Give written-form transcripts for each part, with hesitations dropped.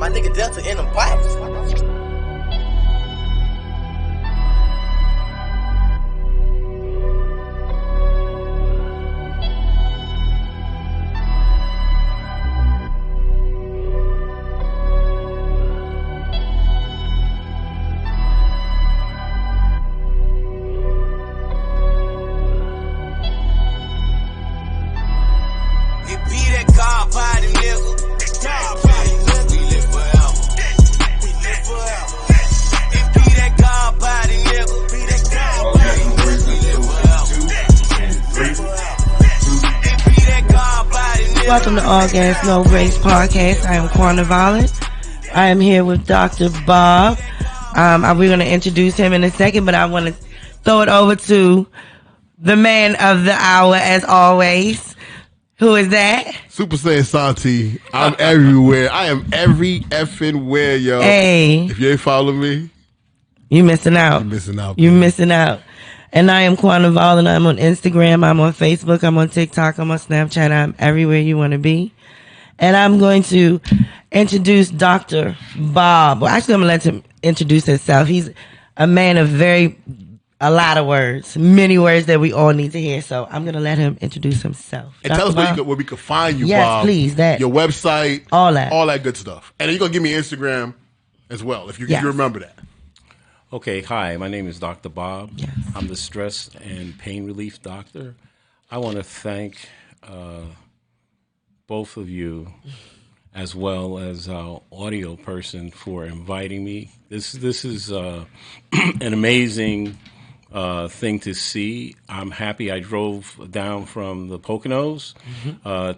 My nigga Delta in them pipes. Welcome to All Gas No Brakes podcast. I am Quanah Violet. I am here with Dr. Bob. We're going to introduce him in a second, but I want to throw it over to the man of the hour, as always. Who is that? Super Saiyan Santi. I'm everywhere. I am every effing where, yo. Hey. If you ain't following me, you missing out. You're missing out. You're missing out. And I am Quanah Violet. I'm on Instagram. I'm on Facebook. I'm on TikTok. I'm on Snapchat. I'm everywhere you want to be. And I'm going to introduce Dr. Bob. Well, actually, I'm going to let him introduce himself. He's a man of a lot of words, many words that we all need to hear. So I'm going to let him introduce himself. And tell us where we can find you, yes, Bob. Yes, please. Your website. All that good stuff. And then you're going to give me Instagram as well, if you remember that. Okay, hi, my name is Dr. Bob. Yes. I'm the stress and pain relief doctor. I want to thank both of you, as well as our audio person, for inviting me. This is an amazing thing to see. I'm happy I drove down from the Poconos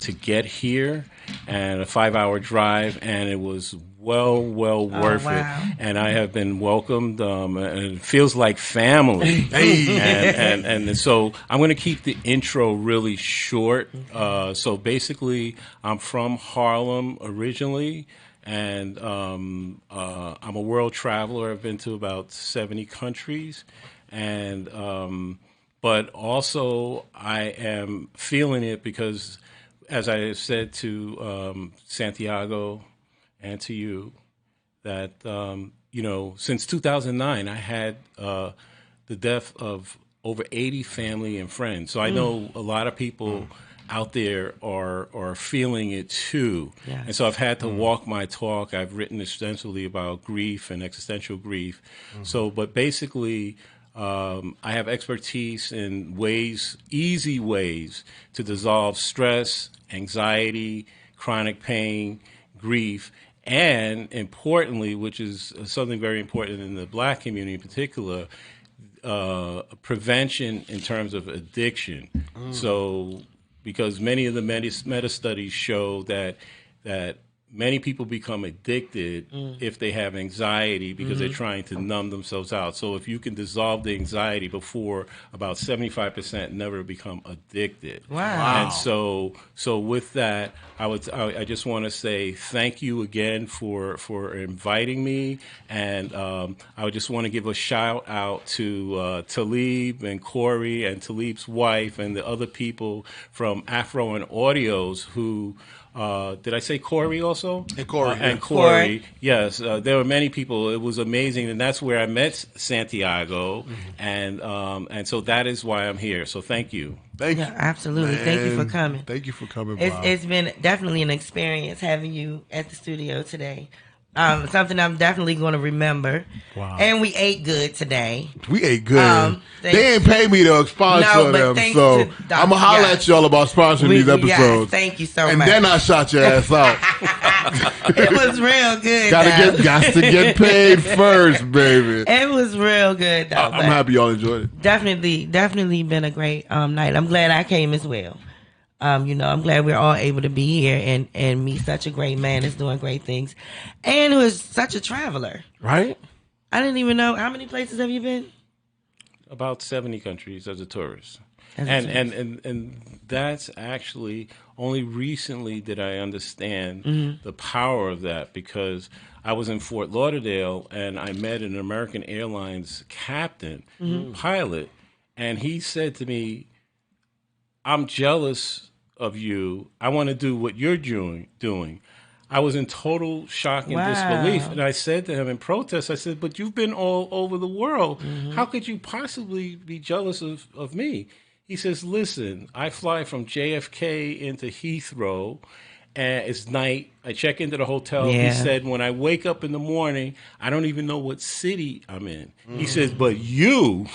to get here, and a 5-hour drive, and it was well worth it. And I have been welcomed, and it feels like family. and so I'm going to keep the intro really short. So basically, I'm from Harlem originally, and I'm a world traveler. I've been to about 70 countries. And but also I am feeling it because, as I said to Santiago and to you, that since 2009 I had the death of over 80 family and friends. So I know a lot of people out there are feeling it too. Yes. And so I've had to walk my talk. I've written extensively about grief and existential grief. So, but basically, I have expertise in easy ways to dissolve stress, anxiety, chronic pain, grief, and importantly, which is something very important in the Black community in particular, prevention in terms of addiction. So, because many of the meta studies show that many people become addicted if they have anxiety because they're trying to numb themselves out. So if you can dissolve the anxiety before, about 75% never become addicted. Wow. And so with that, I just want to say thank you again for inviting me. And I just want to give a shout out to Talib and Corey and Talib's wife and the other people from Afro and Audios who, did I say Corey also? And Corey. And Corey, yes. There were many people. It was amazing, and that's where I met Santiago, and so that is why I'm here. So thank you. Thank you. Absolutely. Man. Thank you for coming. Thank you for coming, Bob. It's been definitely an experience having you at the studio today. Something I'm definitely going to remember. Wow. And we ate good today. We ate good. They ain't to- pay me to sponsor them, thanks so to I'm going to holler at y'all about sponsoring these episodes. Yes, thank you so and much. then I shot your ass out. It was real good. Got to get paid first, baby. It was real good, though. I'm happy y'all enjoyed it. Definitely been a great night. I'm glad I came as well. I'm glad we're all able to be here and meet such a great man that's doing great things and who is such a traveler. Right? I didn't even know. How many places have you been? About 70 countries as a tourist. And that's actually only recently did I understand the power of that, because I was in Fort Lauderdale and I met an American Airlines captain, pilot, and he said to me, "I'm jealous of you. I want to do what you're doing. I was in total shock and disbelief. And I said to him in protest, I said, but you've been all over the world. How could you possibly be jealous of me? He says, listen, I fly from JFK into Heathrow, and it's night. I check into the hotel. Yeah. He said, when I wake up in the morning, I don't even know what city I'm in. He says, but you...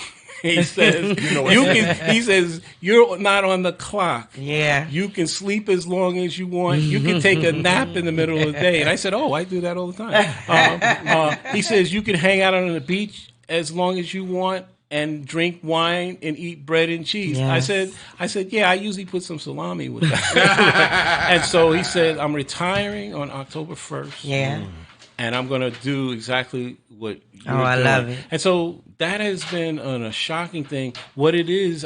He says, he says, you're not on the clock. Yeah. You can sleep as long as you want. You can take a nap in the middle of the day. And I said, oh, I do that all the time. He says, you can hang out on the beach as long as you want and drink wine and eat bread and cheese. Yes. I said, yeah, I usually put some salami with that. And so he said, I'm retiring on October 1st. Yeah. And I'm going to do exactly what you're doing. I love it. And so that has been a shocking thing. What it is,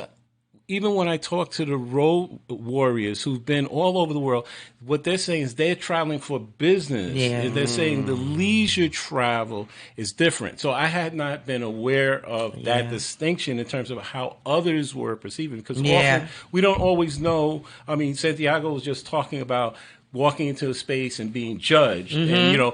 even when I talk to the road warriors who've been all over the world, what they're saying is they're traveling for business. Yeah. They're saying the leisure travel is different. So I had not been aware of that distinction in terms of how others were perceiving. Because often we don't always know. I mean, Santiago was just talking about walking into a space and being judged, and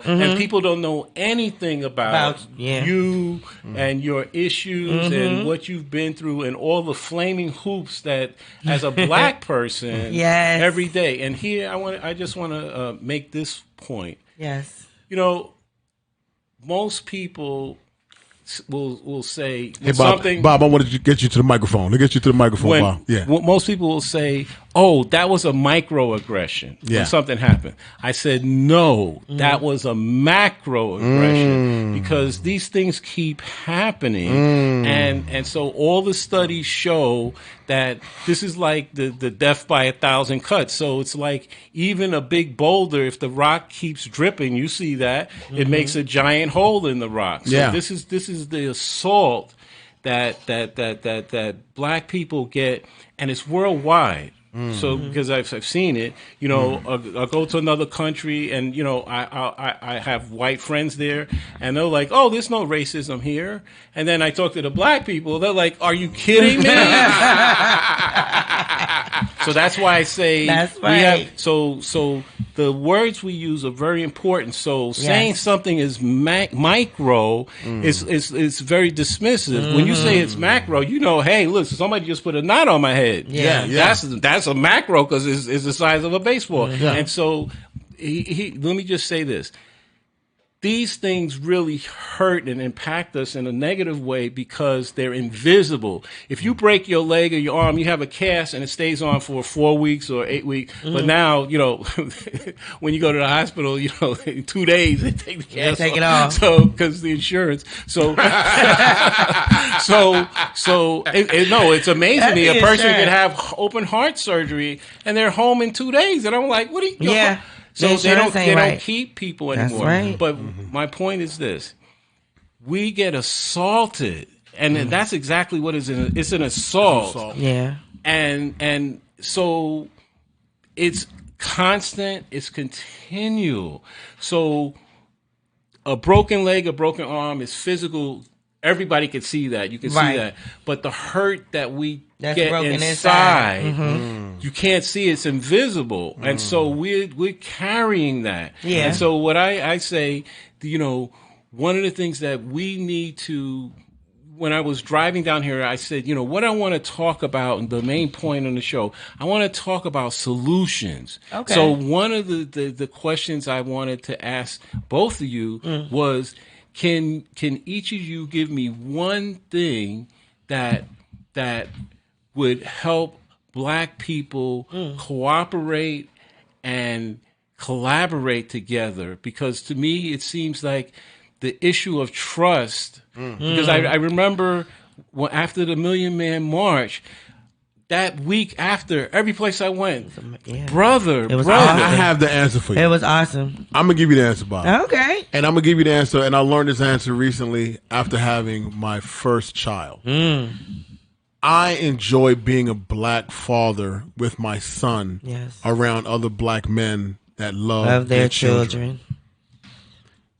and people don't know anything about you and your issues and what you've been through and all the flaming hoops that, as a black person, every day. And here, I just want to make this point. Yes, most people will say hey, something. Bob, I wanted to get you to the microphone. Let me get you to the microphone, Bob. Yeah. Most people will say, oh, that was a microaggression when something happened. I said, no, that was a macroaggression because these things keep happening. And so all the studies show that this is like the death by 1,000 cuts. So it's like even a big boulder, if the rock keeps dripping, you see that, it makes a giant hole in the rock. So this is the assault that black people get, and it's worldwide. So because I've seen it, I'll go to another country and I have white friends there and they're like, oh, there's no racism here. And then I talk to the black people, they're like, are you kidding me? So that's why I say we have so the words we use are very important. So saying something is micro is very dismissive. When you say it's macro, hey, listen, somebody just put a knot on my head. That's a macro because it's the size of a baseball. And so let me just say this. These things really hurt and impact us in a negative way because they're invisible. If you break your leg or your arm, you have a cast and it stays on for 4 weeks or 8 weeks. But now, when you go to the hospital, in 2 days they take the cast take it off. So because the insurance. So it's amazing to me. A person could have open heart surgery and they're home in 2 days, and I'm like, what are you? So they don't keep people anymore. Right. But my point is this: we get assaulted, and that's exactly what it's an assault. Yeah. And so it's constant, it's continual. So a broken leg, a broken arm is physical. Everybody can see that. You can see that. But the hurt that we get inside, you can't see. It's invisible. And so we're carrying that. Yeah. And so what I say, one of the things that we need to, when I was driving down here, I said, what I want to talk about, and the main point on the show, I want to talk about solutions. Okay. So one of the questions I wanted to ask both of you was, Can each of you give me one thing that would help black people cooperate and collaborate together? Because to me, it seems like the issue of trust, because I remember after the Million Man March, that week after, every place I went, brother. Awesome. I have the answer for you. It was awesome. I'm going to give you the answer, Bob. Okay. And I'm going to give you the answer, and I learned this answer recently after having my first child. I enjoy being a black father with my son around other black men that love their children.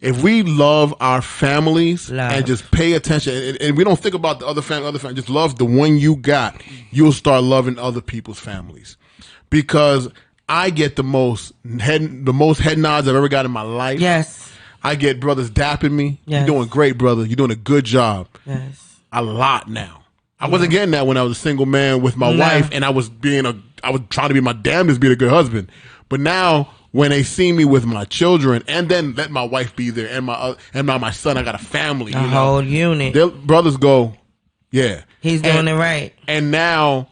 If we love our families and just pay attention, and we don't think about the other family, just love the one you got, you'll start loving other people's families. Because I get the most head nods I've ever got in my life. Yes. I get brothers dapping me. Yes. You're doing great, brother. You're doing a good job. Yes. A lot now. I wasn't getting that when I was a single man with my wife, and I was trying to be my damnedest, being a good husband. But now, when they see me with my children, and then let my wife be there, and my son, I got a family, a whole unit. Their brothers go, yeah, he's doing it right. And now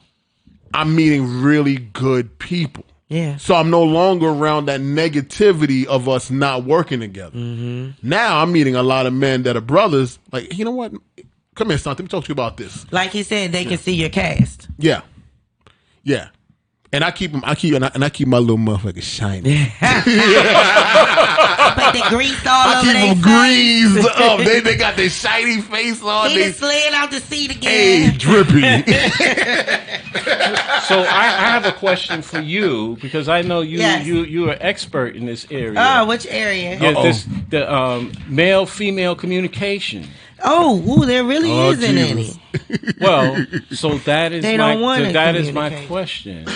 I'm meeting really good people. Yeah. So I'm no longer around that negativity of us not working together. Mm-hmm. Now I'm meeting a lot of men that are brothers. Like, you know what? Come here, son. Let me talk to you about this. Like he said, they can see your cast. Yeah. Yeah. And I keep them. I keep my little motherfucker shiny. Put the grease all over their face. Greased up. They got their shiny face on. He slid out the seat again. Hey, drippy. So I have a question for you, because I know you're an expert in this area. Oh, which area? Yeah, the male-female communication. Oh, there really isn't any. Well, so that is my my question.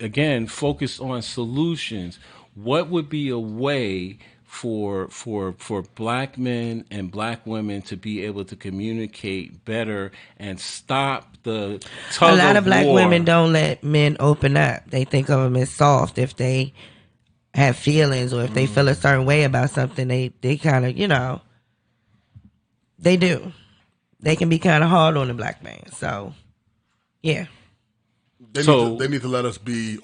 Again, focus on solutions. What would be a way for black men and black women to be able to communicate better and stop the tug of war? A lot of black women don't let men open up. They think of them as soft. If they have feelings or if they feel a certain way about something, they kind of, they do. They can be kind of hard on the black man. So, yeah. They need to let us be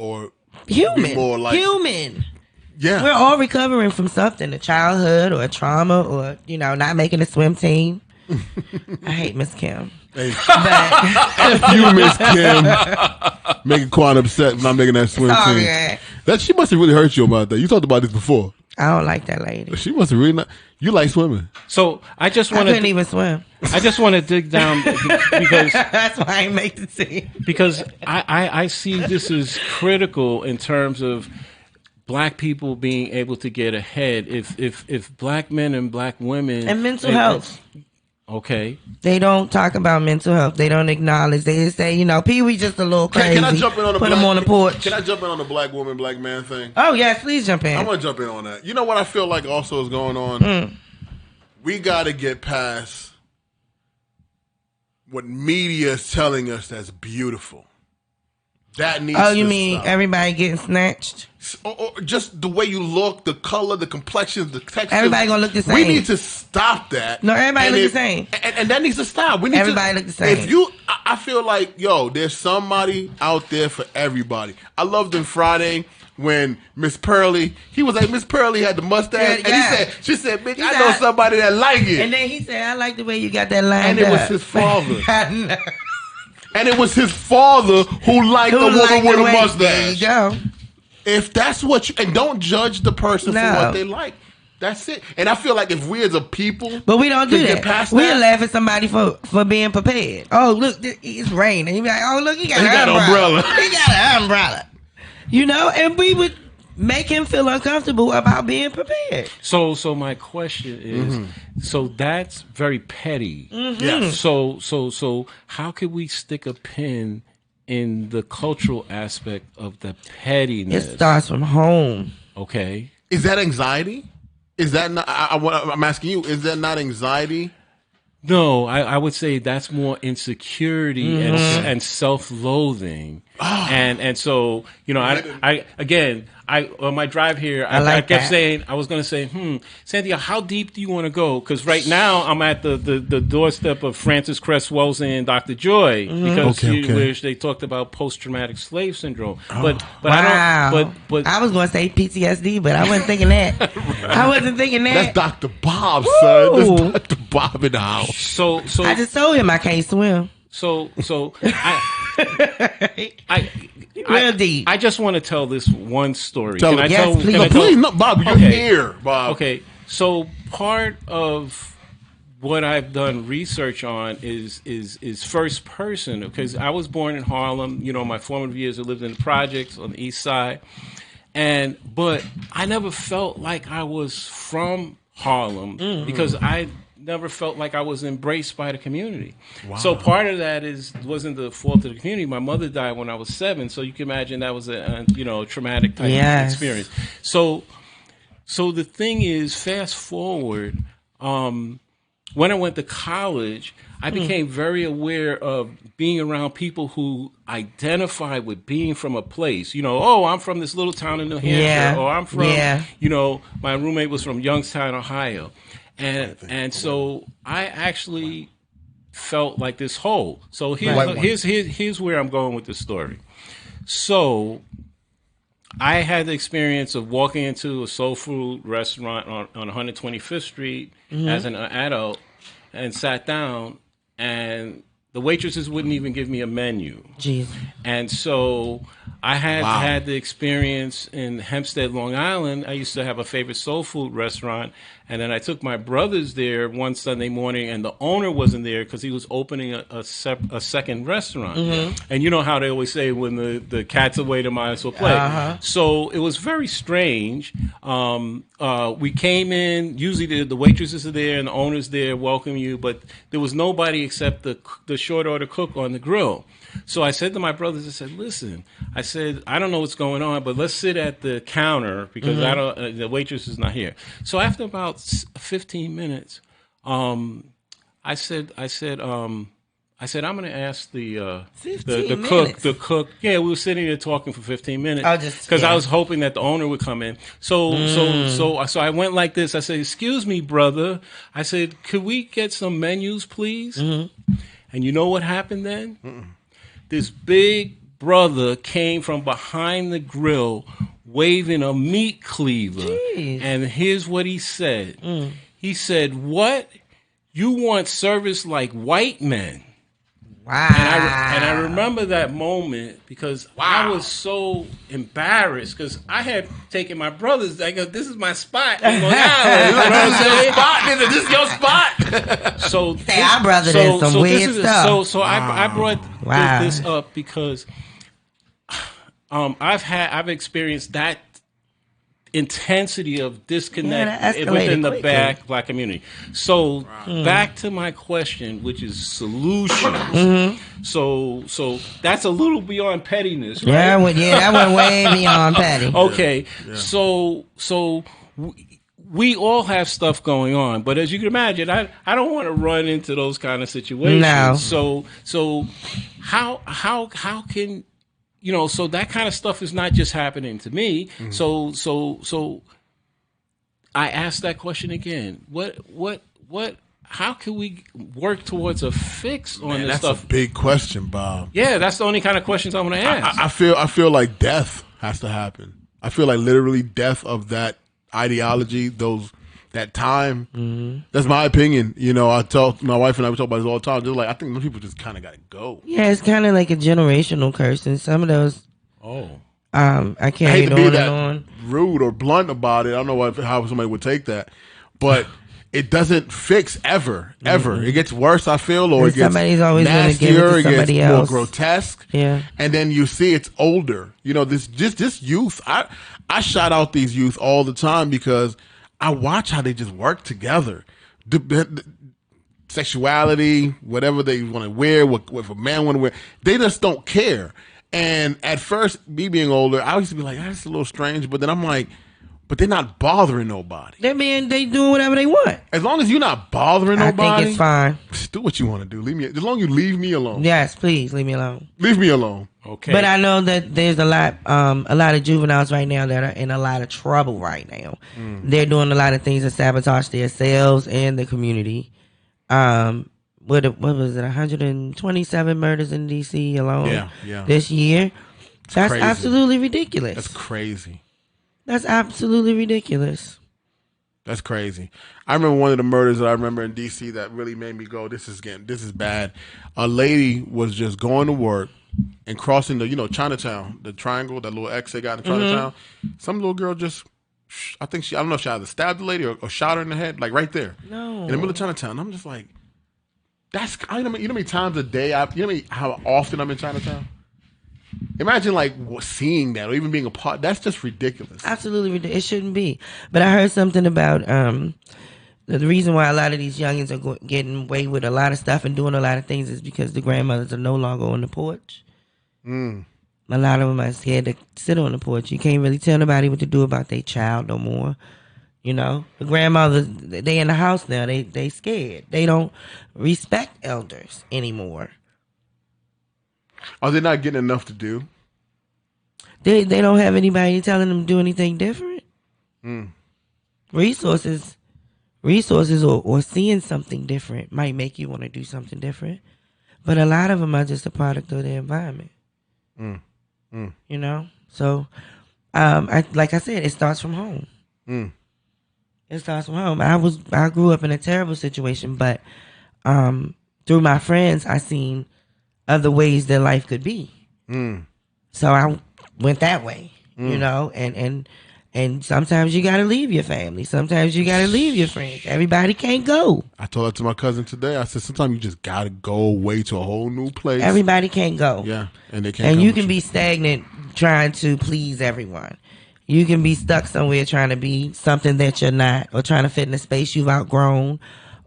human. Be more like human. Yeah. We're all recovering from something, a childhood or a trauma or, not making a swim team. I hate Miss Kim. Hey. You, Miss Kim, making Quan upset for not making that swim team. She must have really hurt you about that. You talked about this before. I don't like that lady. She must have really not. You like swimming. So I couldn't even swim. I just want to dig down because that's why I make the team. Because I see this as critical in terms of black people being able to get ahead. If black men and black women and mental health. Okay. They don't talk about mental health. They don't acknowledge. They just say, Pee Wee just a little crazy. Can I jump in on Put him on the porch. Can I jump in on the black woman, black man thing? Oh, yes, please jump in. I'm going to jump in on that. You know what I feel like also is going on? We got to get past what media is telling us that's beautiful. That needs to stop. Oh, you mean everybody getting snatched? Or just the way you look, the color, the complexions, the texture. Everybody gonna look the same. We need to stop that. No, everybody look the same. And that needs to stop. Everybody look the same. I feel like, there's somebody out there for everybody. I loved in Friday when Miss Pearly, he was like, Miss Pearly had the mustache, and she said, bitch, I know somebody that like it. And then he said, I like the way you got that line And it was his father. And it was his father who liked a woman with a mustache. There you go. If that's what and don't judge the person for what they like. That's it. And I feel like if we as a people, but we don't do that. We'll laugh at somebody for being prepared. Oh, look, it's raining. You be like, oh, look, he got an umbrella. He got an umbrella. And we would make him feel uncomfortable about being prepared. So my question is, so that's very petty. Yeah. So how could we stick a pin in the cultural aspect of the pettiness? It starts from home. Okay. Is that anxiety? Is that not? I'm asking you. Is that not anxiety? No, I would say that's more insecurity and self-loathing. Oh. And so, I on my drive here, I kept saying, I was going to say, Santiago, how deep do you want to go? Because right now I'm at the doorstep of Francis Cresswell's and Dr. Joy, because which they talked about post-traumatic slave syndrome. But wow. But I was going to say PTSD, but I wasn't thinking that. Right. I wasn't thinking that. That's Dr. Bob, son. That's Dr. Bob in the house. So I just told him I can't swim. So deep. I just want to tell this one story. Please, no, Bob, you're here, Bob. Okay, so part of what I've done research on is first person, because I was born in Harlem. My formative years I lived in the projects on the east side, but I never felt like I was from Harlem because never felt like I was embraced by the community. Wow. So part of that wasn't the fault of the community. My mother died when I was 7, so you can imagine that was a traumatic type of experience. So the thing is, fast forward, when I went to college, I became very aware of being around people who identify with being from a place. I'm from this little town in New Hampshire, or I'm from, my roommate was from Youngstown, Ohio. And so I actually felt like this whole. So here's where I'm going with the story. So I had the experience of walking into a soul food restaurant on 125th Street as an adult and sat down, and the waitresses wouldn't even give me a menu. Jeez. And so I had the experience in Hempstead, Long Island. I used to have a favorite soul food restaurant, and then I took my brothers there one Sunday morning, and the owner wasn't there because he was opening a second restaurant. And you know how they always say, when the cat's away, the mice will play. So it was very strange. We came in, usually the waitresses are there and the owner's there, welcome you, but there was nobody except the short order cook on the grill. So I said to my brothers, I said, listen, I don't know what's going on, but let's sit at the counter because the waitress is not here. So after about 15 minutes, I said, I'm going to ask the cook. Yeah, we were sitting there talking for 15 minutes because I was hoping that the owner would come in. So I went like this. I said, excuse me, brother. I said, could we get some menus, please? And you know what happened then? This big brother came from behind the grill waving a meat cleaver. Jeez. And here's what he said. He said, what? You want service like white men? Wow. And I remember that moment because I was so embarrassed because I had taken my brothers. I go, this is my spot. I'm going, this is your spot. So our brother did some weird stuff. So I brought this up because I've experienced that intensity of disconnect within the black community. So back to my question, which is solutions. So that's a little beyond pettiness, right? That went way beyond petty. Okay, so we all have stuff going on, but as you can imagine, I don't want to run into those kind of situations. No. So how can so that kind of stuff is not just happening to me. So I asked that question again. How can we work towards a fix on this stuff? That's a big question, Bob. Yeah, that's the only kind of questions I'm going to ask. I feel like death has to happen. I feel like literally death of that ideology, that time. That's my opinion. I talk, my wife and I, we talk about this all the time. They're like, I think those people just kind of got to go. Yeah, it's kind of like a generational curse, and some of those. I can't hate to be that on. rude or blunt about it. I don't know how somebody would take that, but it doesn't fix ever. It gets worse, I feel, or it gets somebody's always nastier. It gets else. more grotesque. Yeah, and then you see it's older. This youth. I shout out these youth all the time because I watch how they just work together. Sexuality, whatever they want to wear, what a man want to wear, they just don't care. And at first, me being older, I used to be like, that's a little strange. But then I'm like, but they're not bothering nobody. They doing whatever they want. As long as you're not bothering nobody, I think it's fine. Do what you want to do. As long as you leave me alone. Yes, please leave me alone. Leave me alone. Okay. But I know that there's a lot of juveniles right now that are in a lot of trouble right now. They're doing a lot of things to sabotage themselves and the community. What was it? 127 murders in D.C. alone this year. That's crazy. Absolutely ridiculous. That's crazy. That's absolutely ridiculous. That's crazy. I remember one of the murders that I remember in D.C. that really made me go, this is bad. A lady was just going to work and crossing the, Chinatown, the triangle, that little X they got in Chinatown. Some little girl just, I don't know if she either stabbed the lady or shot her in the head, like right there. No. In the middle of Chinatown. I'm just like, you know how many times a day, how often I'm in Chinatown? Imagine seeing that or even being a part. That's just ridiculous. Absolutely ridiculous. It shouldn't be. But I heard something about The reason why a lot of these youngins are getting away with a lot of stuff and doing a lot of things is because the grandmothers are no longer on the porch. A lot of them are scared to sit on the porch. You can't really tell nobody what to do about their child no more. You know, the grandmothers, they in the house now. They scared. They don't respect elders anymore. Are they not getting enough to do? They don't have anybody telling them to do anything different. Resources or seeing something different might make you want to do something different. But a lot of them are just a product of the environment. You know? So, like I said, it starts from home. It starts from home. I grew up in a terrible situation, but through my friends, I seen other ways that life could be. So I went that way, you know, and sometimes you gotta leave your family. Sometimes you gotta leave your friends. Everybody can't go. I told that to my cousin today. I said, sometimes you just gotta go away to a whole new place. Everybody can't go. Yeah, and they can't. And you can be stagnant trying to please everyone. You can be stuck somewhere trying to be something that you're not, or trying to fit in a space you've outgrown.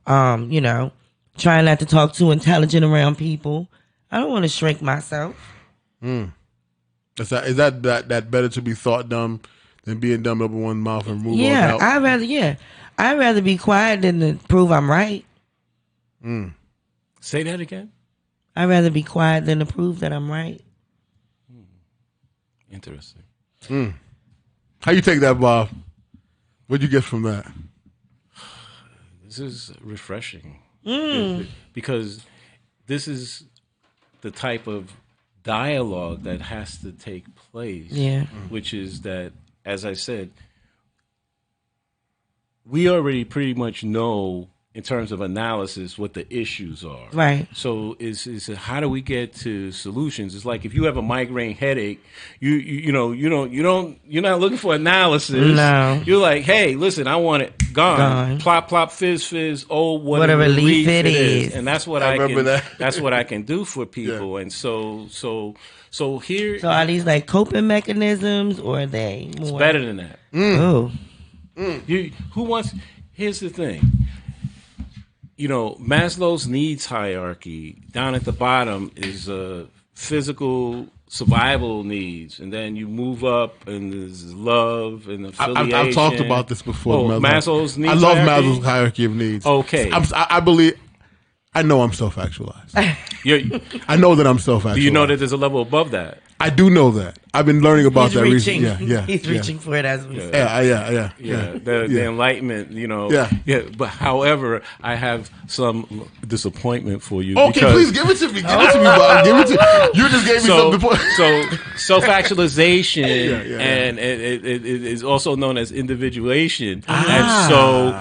You know, trying not to talk too intelligent around people. I don't want to shrink myself. Is that better to be thought dumb than being dumb up in one mouth and move on out? I'd rather be quiet than to prove I'm right. Say that again. I'd rather be quiet than to prove that I'm right. Interesting. How you take that, Bob? What'd you get from that? This is refreshing because this is the type of dialogue that has to take place. Yeah. Which is that, as I said, we already pretty much know in terms of analysis what the issues are. Right. So is how do we get to solutions? It's like if you have a migraine headache, you're not looking for analysis. No. You're like, hey, listen, I want it gone. Plop, plop, fizz, fizz. Oh, whatever relief it is. And that's what that's what I can do for people. Yeah. And so here. So are these like coping mechanisms, or are they more? It's better than that. Oh. Here's the thing. You know, Maslow's needs hierarchy, down at the bottom is physical survival needs, and then you move up and there's love and affiliation. I've talked about this before. Maslow's needs. I love Maslow's hierarchy of needs. Okay, I believe. I know I'm self-actualized. I know that I'm self-actualized. Do you know that there's a level above that? I do know that. I've been learning about that recently. Yeah, He's reaching for it as we say. The enlightenment, you know. Yeah. But however, I have some disappointment for you. Okay, please give it to me. Give it to me, Bob. Give it to you. Just gave me something. So self-actualization, and it is also known as individuation, and so.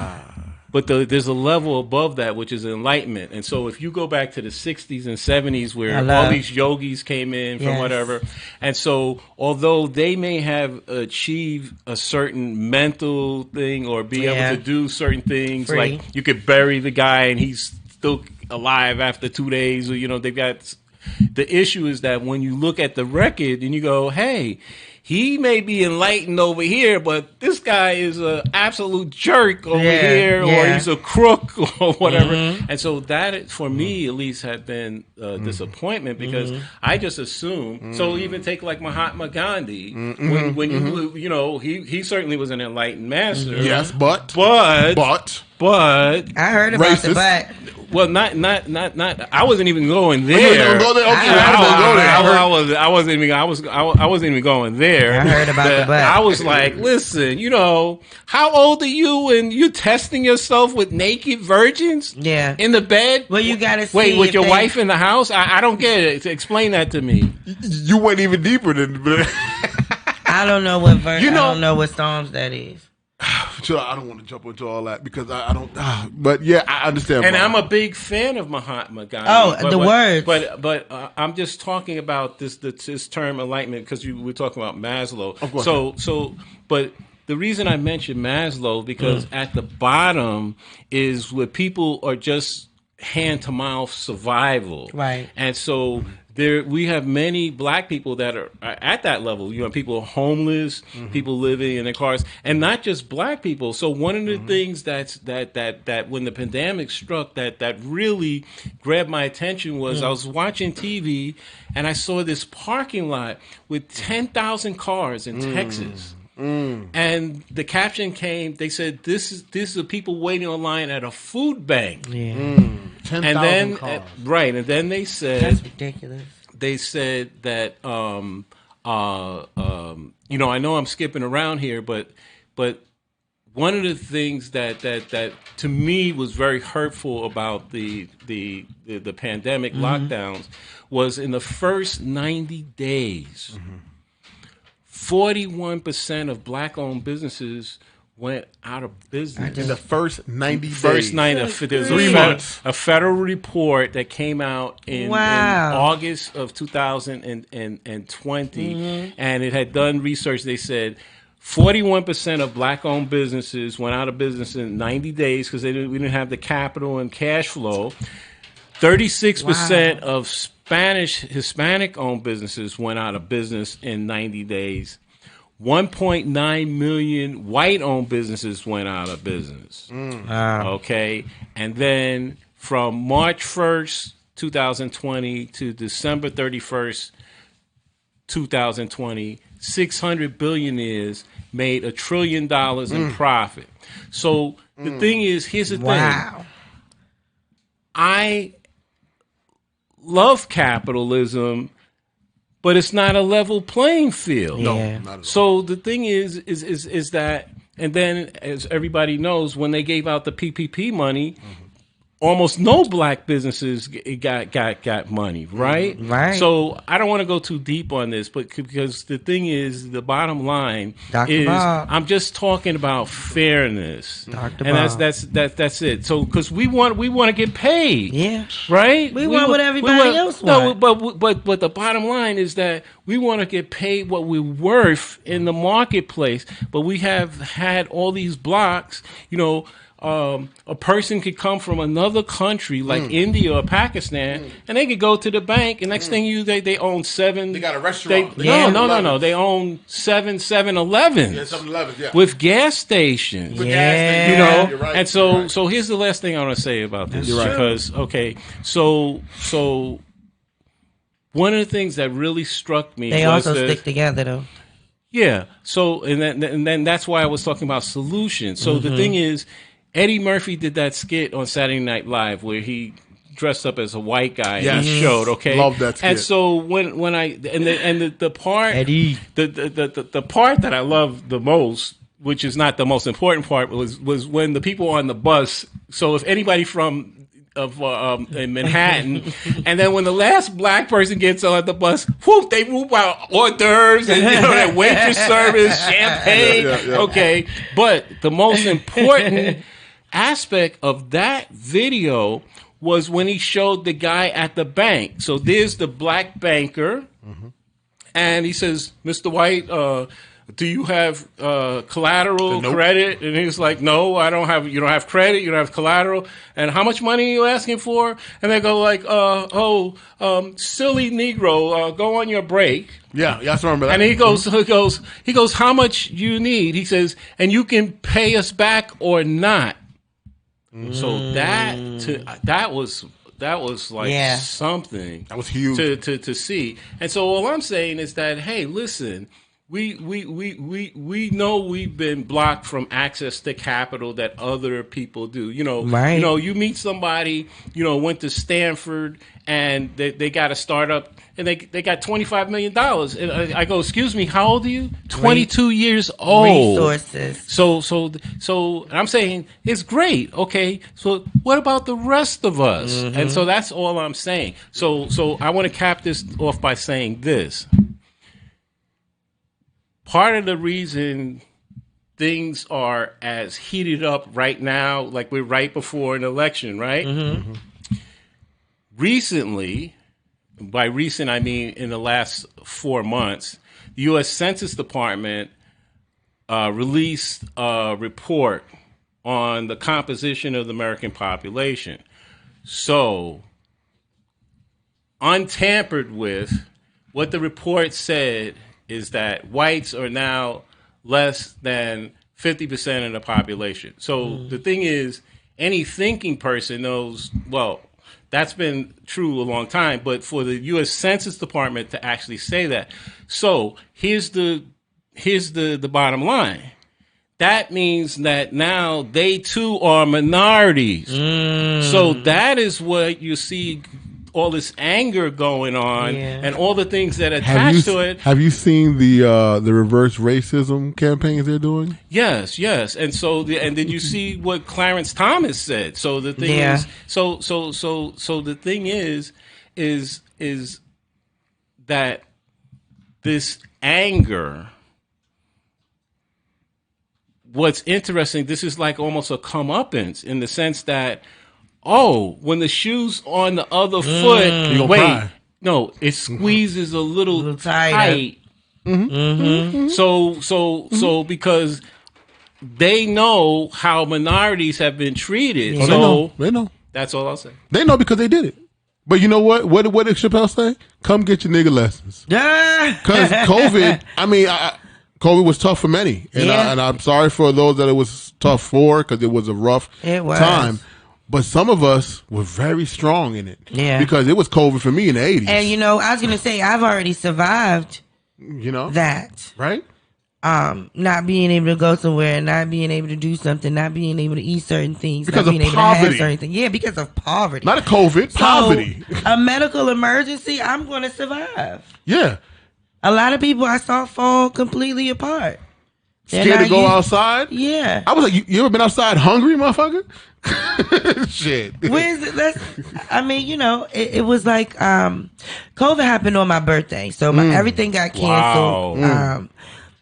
But there's a level above that, which is enlightenment. And so if you go back to the 60s and 70s where all these yogis came in from whatever, and so although they may have achieved a certain mental thing or be able to do certain things, like you could bury the guy and he's still alive after 2 days, or, you know, they've got... The issue is that when you look at the record and you go, hey... He may be enlightened over here, but this guy is an absolute jerk over here, or he's a crook or whatever. And so that, for me at least, had been a disappointment, because I just assumed. So even take like Mahatma Gandhi, when you know, he certainly was an enlightened master. Yes, but I heard about racist. the but. Well, not. I wasn't even going there. I wasn't even going there. I heard about the butt. I was like, listen, you know, how old are you, and you testing yourself with naked virgins? Yeah. In the bed? Well, you gotta see. Wait, with your wife in the house? I don't get it. Explain that to me. You went even deeper than. I don't know what verse. I don't know what Psalms that is. I don't want to jump into all that because I don't. But yeah, I understand. And I'm a big fan of Mahatma Gandhi. Oh, words. But I'm just talking about this term enlightenment because we're talking about Maslow. But the reason I mentioned Maslow, because at the bottom is where people are just hand to mouth survival, right? And so we have many black people that are at that level. You know, people homeless, people living in their cars, and not just black people. So one of the things that when the pandemic struck that really grabbed my attention was I was watching TV and I saw this parking lot with 10,000 cars in Texas. And the caption came. They said, "This is the people waiting online at a food bank." Yeah. 10,000 cars. Right, and then they said That's ridiculous. they said that you know, I know I'm skipping around here, but one of the things that to me was very hurtful about the pandemic lockdowns was in the first 90 days, 41% of black-owned businesses went out of business. In the first 90 days. First 90. There's 3 months. a federal report that came out in August of 2020, and it had done research. They said 41% of black-owned businesses went out of business in 90 days because we didn't have the capital and cash flow. 36% of Hispanic-owned businesses went out of business in 90 days. 1.9 million white-owned businesses went out of business. Wow. Okay, and then from March 1st, 2020 to December 31st, 2020, 600 billionaires made $1 trillion in profit. So the thing is, here's the thing. I love capitalism, but it's not a level playing field. Yeah. No, not at all. So the thing is that, and then as everybody knows, when they gave out the PPP money, almost no black businesses got money, right? Right. So I don't want to go too deep on this, but because the thing is, the bottom line Dr. is, Bob. I'm just talking about fairness, Dr. and Bob. that's it. So because we want to get paid, Yeah. right? We want what everybody else No, want. but the bottom line is that we want to get paid what we're worth in the marketplace. But we have had all these blocks, you know. A person could come from another country like India or Pakistan, and they could go to the bank, and next thing they own 7. They got a restaurant. No. They own 7-Eleven. Yeah, 7-Eleven, yeah. With gas stations. With Yeah. gas stations. You know, You're right. and so You're right. so here's the last thing I want to say about this, You're right. because so one of the things that really struck me They was also that, stick together, though. yeah. So and then that's why I was talking about solutions. So the thing is, Eddie Murphy did that skit on Saturday Night Live where he dressed up as a white guy and he showed, okay? Love that skit. And so when I the part Eddie. the part that I loved the most, which is not the most important part, was when the people on the bus. So if anybody in Manhattan, and then when the last black person gets on the bus, whoop, they whoop out hors d'oeuvres and that waitress service, champagne. Yeah. Okay, but the most important aspect of that video was when he showed the guy at the bank. So there's the black banker, and he says, "Mr. White, do you have collateral, credit?" And he's like, "No, I don't have. You don't have credit. You don't have collateral. And how much money are you asking for?" And they go like, silly Negro, go on your break." Yeah, I remember that. And he goes, "How much you need?" He says, "And you can pay us back or not." So that was like something. That was huge to see. And so all I'm saying is that, hey, listen, we know we've been blocked from access to capital that other people do. You know, right. You know, you meet somebody, you know, went to Stanford and they got a startup and they got $25 million. And I go, "Excuse me, how old are you?" 22 years old. Resources. So I'm saying it's great. Okay. So what about the rest of us? And so that's all I'm saying. So I want to cap this off by saying this. Part of the reason things are as heated up right now, like we're right before an election, right? Recently, by recent I mean in the last 4 months, the U.S. Census Department released a report on the composition of the American population. So untampered with, what the report said is that whites are now less than 50% of the population. So the thing is, any thinking person knows, well, that's been true a long time, but for the U.S. Census Department to actually say that. So here's the bottom line. That means that now they too are minorities. So that is what you see, all this anger going on, and all the things that attach to it. Have you seen the reverse racism campaigns they're doing? Yes. And so, and did you see what Clarence Thomas said? So the thing is, so the thing is that this anger. What's interesting, this is like almost a comeuppance in the sense that, when the shoe's on the other foot, no, it squeezes a little tight. So because they know how minorities have been treated. Oh, so they know. That's all I'll say. They know because they did it. But you know what? What did Chappelle say? Come get your nigga lessons. Because COVID, COVID was tough for many, and I'm sorry for those that it was tough for, because it was a rough time. But some of us were very strong in it, because it was COVID for me in the 80s. And I was going to say, I've already survived. That right? Not being able to go somewhere, not being able to do something, not being able to eat certain things, because not being of able poverty. to have certain things. Yeah, because of poverty. Not a COVID, poverty. A medical emergency, I'm going to survive. Yeah. A lot of people I saw fall completely apart. Scared to go outside? Yeah. I was like, you ever been outside hungry, motherfucker? Shit. Where's it? It was like COVID happened on my birthday. So everything got canceled. Wow.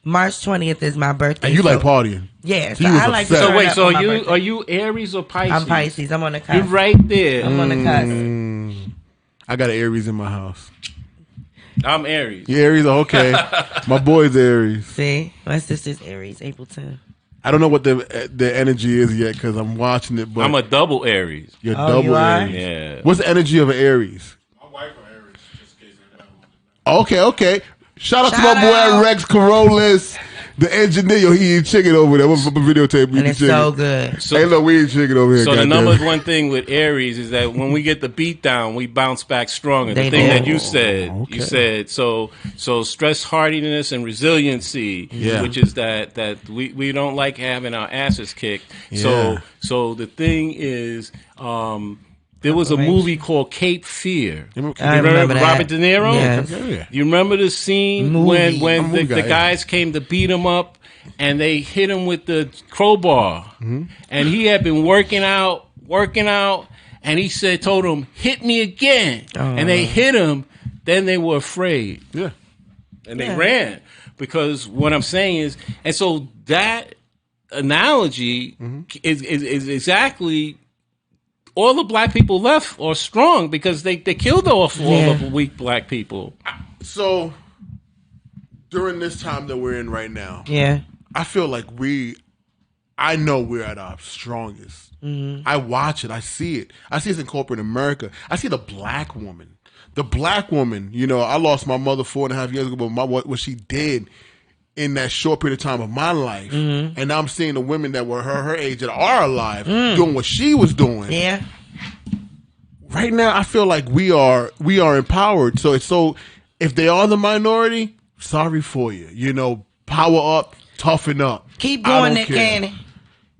March 20th is my birthday. And you like partying? Yeah. So I like to So turn wait, up so on my birthday. are you Aries or Pisces? I'm Pisces. I'm on the cusp. You're right there. I'm on the cusp. I got an Aries in my house. I'm Aries. You Aries? Okay. My boy's Aries. See? My sister's Aries, April 10th. I don't know what the energy is yet because I'm watching it. But I'm a double Aries. You're double you are? Aries. Yeah. What's the energy of an Aries? My wife are Aries, just in case they don't. Okay. Shout out to my boy Rex Carolus, the engineer. Yo, he eat chicken over there. What's the videotape? And it's chicken. so good. Hey, look, we eat chicken over here. So the number one thing with Aries is that when we get the beat down, we bounce back stronger. The thing that you said, so stress hardiness and resiliency, which is that we don't like having our asses kicked. Yeah. So the thing is, there was a movie called Cape Fear. I remember that. Robert De Niro? Yes. You remember the scene when the guys came to beat him up and they hit him with the crowbar? And he had been working out, and he told him, hit me again. And they hit him, then they were afraid. Yeah. And they ran. Because what I'm saying is, and so that analogy is exactly... All the black people left are strong because they killed off all the weak black people. So during this time that we're in right now, I feel like I know we're at our strongest. I watch it. I see it. I see it in corporate America. I see the black woman. The black woman, I lost my mother 4.5 years ago, but what she did in that short period of time of my life. And now I'm seeing the women that were her age that are alive doing what she was doing. Yeah. Right now, I feel like we are empowered. So if they are the minority, sorry for you. Power up, toughen up. Keep going, Nick Cannon.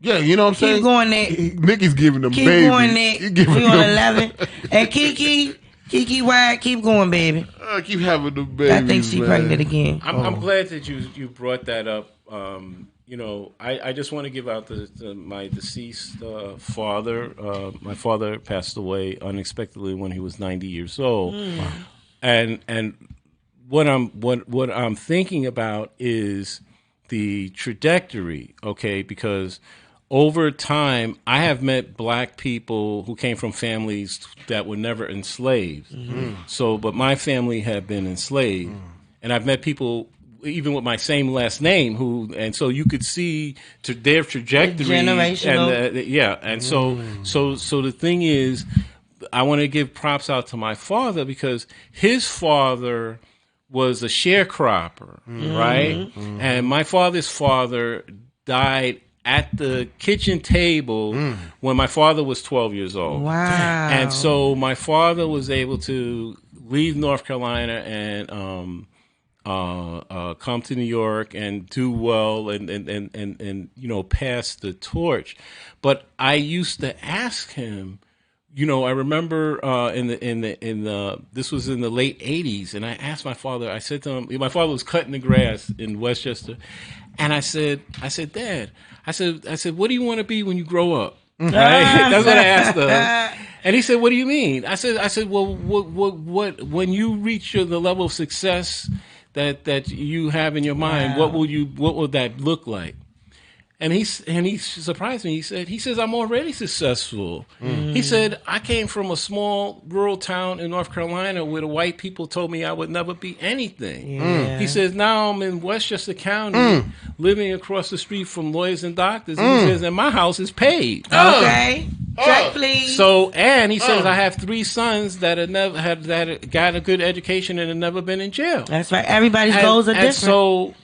Yeah, you know what I'm saying? Keep going, Nick. Nicky's giving them Keep babies. Going, Nick. We on 11. And Kiki White, keep going, baby. Keep having the babies. I think she's pregnant again. I'm glad that you brought that up. I just want to give out my deceased father. My father passed away unexpectedly when he was 90 years old. Wow. And what I'm thinking about is the trajectory, okay? Because over time, I have met black people who came from families that were never enslaved. But my family had been enslaved. And I've met people even with my same last name and so you could see their trajectory. Generational. And so the thing is, I want to give props out to my father because his father was a sharecropper, right? And my father's father died at the kitchen table when my father was 12 years old. Wow. And so my father was able to leave North Carolina and come to New York and do well and pass the torch. But I used to ask him, I remember this was in the late 80s, and I asked my father, I said to him, my father was cutting the grass in Westchester, and I said, Dad, I said, what do you want to be when you grow up? Right? That's what I asked him. And he said, what do you mean? I said, well, what when you reach the level of success that you have in your mind, what will that look like? And he surprised me. He says, I'm already successful. He said, I came from a small rural town in North Carolina where the white people told me I would never be anything. He says, now I'm in Westchester County, living across the street from lawyers and doctors. And he says, and my house is paid. Okay. Check, please. So, and he says, I have 3 sons that got a good education and have never been in jail. That's right. Everybody's goals are different. And so,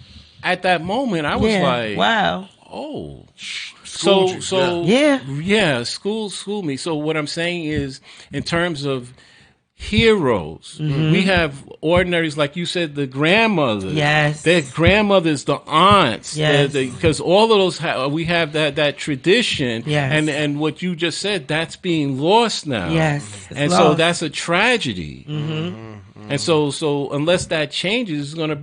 at that moment, I was like, wow. Oh, School me. So what I'm saying is, in terms of heroes, we have ordinaries, like you said, the grandmothers. Yes, their grandmothers, the aunts. Yes, because all of those we have that tradition. Yes, and what you just said, that's being lost now. Yes, and lost. So that's a tragedy. And so unless that changes, it's going to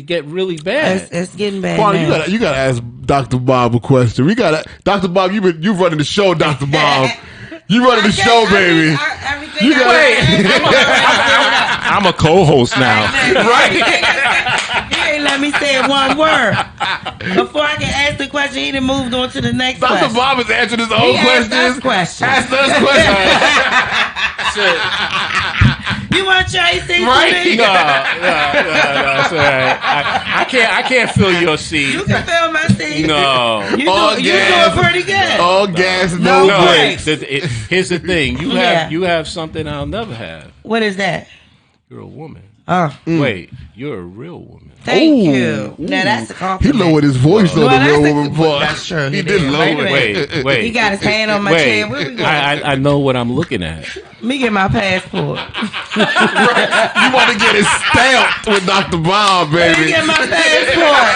get really bad. It's getting bad. Paul, you got to ask Dr. Bob a question. Dr. Bob, you running the show, Dr. Bob. You running the show, baby. I'm a co-host now. Right? He ain't let me say one word. Before I can ask the question, he done moved on to the next question. Dr. Bob has answered his own questions. Asked us questions. You want to try things right? No, that's all right. I can't fill your seat. You can fill my seat. No. You doing pretty good. All gas, no brakes. Here's the thing. You have something I'll never have. What is that? You're a woman. Oh. Wait, you're a real woman. Thank you. Now that's a compliment. He lowered his voice on the real woman part. That's true. He did lower it. Wait. He got his hand on my chair. Where we going? I know what I'm looking at. Let me get my passport. Right. You want to get it stamped with Dr. Bob, baby. Let me get my passport.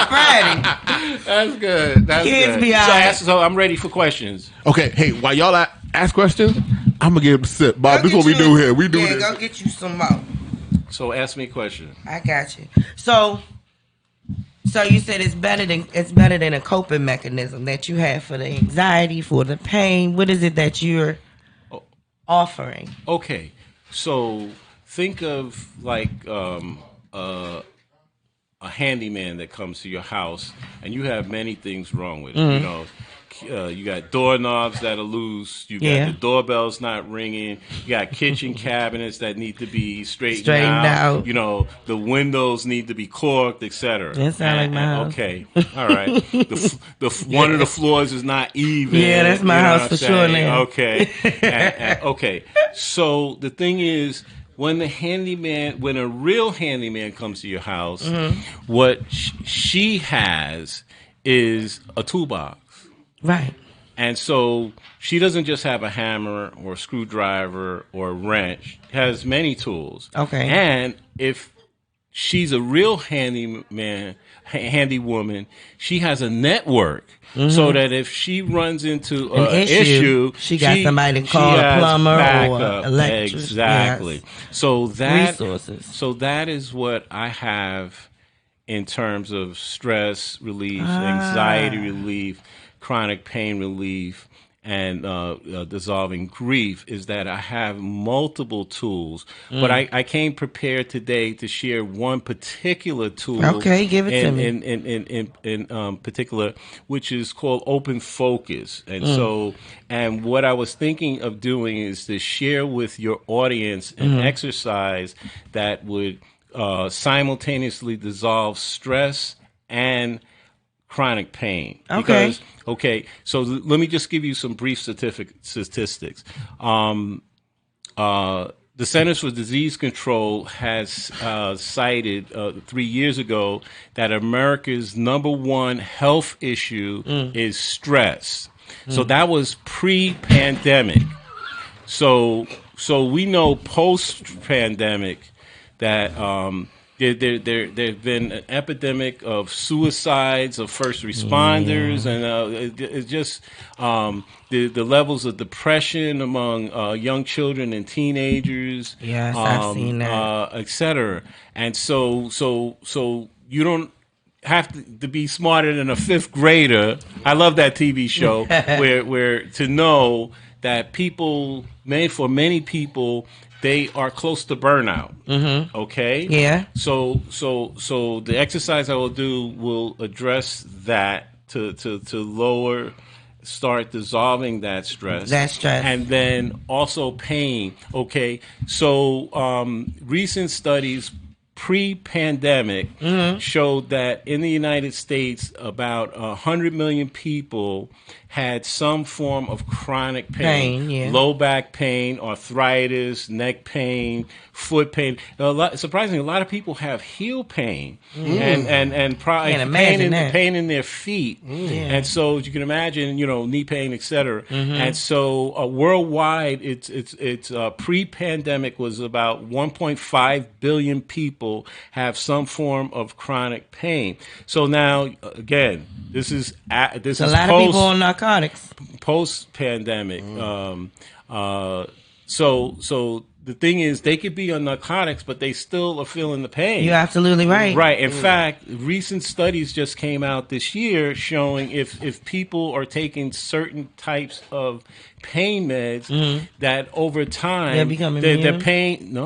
I'm ready. That's good. That's Kids good. Be all right. So I'm ready for questions. Okay, hey, while y'all ask questions, I'm going to give a sip. Bob, this is what we do here. We do this. Go get you some more. So ask me a question. I got you. So you said it's better than a coping mechanism that you have for the anxiety, for the pain. What is it that you're offering? Okay, so think of like a handyman that comes to your house, and you have many things wrong with it. You got doorknobs that are loose. You got the doorbells not ringing. You got kitchen cabinets that need to be straightened out. The windows need to be corked, etc. That sounds like my house. Okay, all right. One of the floors is not even. Yeah, that's my house for sure now. Okay, okay. So the thing is, when a real handyman comes to your house, what she has is a toolbox. Right. And so she doesn't just have a hammer or a screwdriver or a wrench. She has many tools. Okay. And if she's a real handy woman, she has a network. So that if she runs into an issue, she got somebody to call a plumber or electrician. Exactly. Yes. So resources. So that is what I have in terms of stress relief, anxiety relief, chronic pain relief, and dissolving grief, is that I have multiple tools, but I came prepared today to share one particular tool. Okay, give it to me. In particular, which is called open focus. And so, and what I was thinking of doing is to share with your audience an exercise that would simultaneously dissolve stress and chronic pain. Okay. Because, so let me just give you some brief statistics. The Centers for Disease Control has cited 3 years ago that America's #1 health issue is stress. So that was pre-pandemic. So we know post-pandemic that there've been an epidemic of suicides of first responders, and it's just the levels of depression among young children and teenagers. Yes, I've seen that, et cetera. And so you don't have to be smarter than a fifth grader. I love that TV show where to know that for many people, they are close to burnout. Mm-hmm. Okay. Yeah. So the exercise I will do will address that to start dissolving that stress. And then also pain. Okay. So recent studies pre-pandemic showed that in the United States, about 100 million people had some form of chronic pain, low back pain, arthritis, neck pain, foot pain. Surprisingly, a lot of people have heel pain and pain in their feet. And so as you can imagine, knee pain, etc. And so worldwide, it's pre-pandemic was about 1.5 billion people have some form of chronic pain. So now, again, this is a lot of people on narcotics. Post-pandemic. So the thing is, they could be on narcotics, but they still are feeling the pain. You're absolutely right. Right. In fact, recent studies just came out this year showing if people are taking certain types of pain meds, that over time, the pain,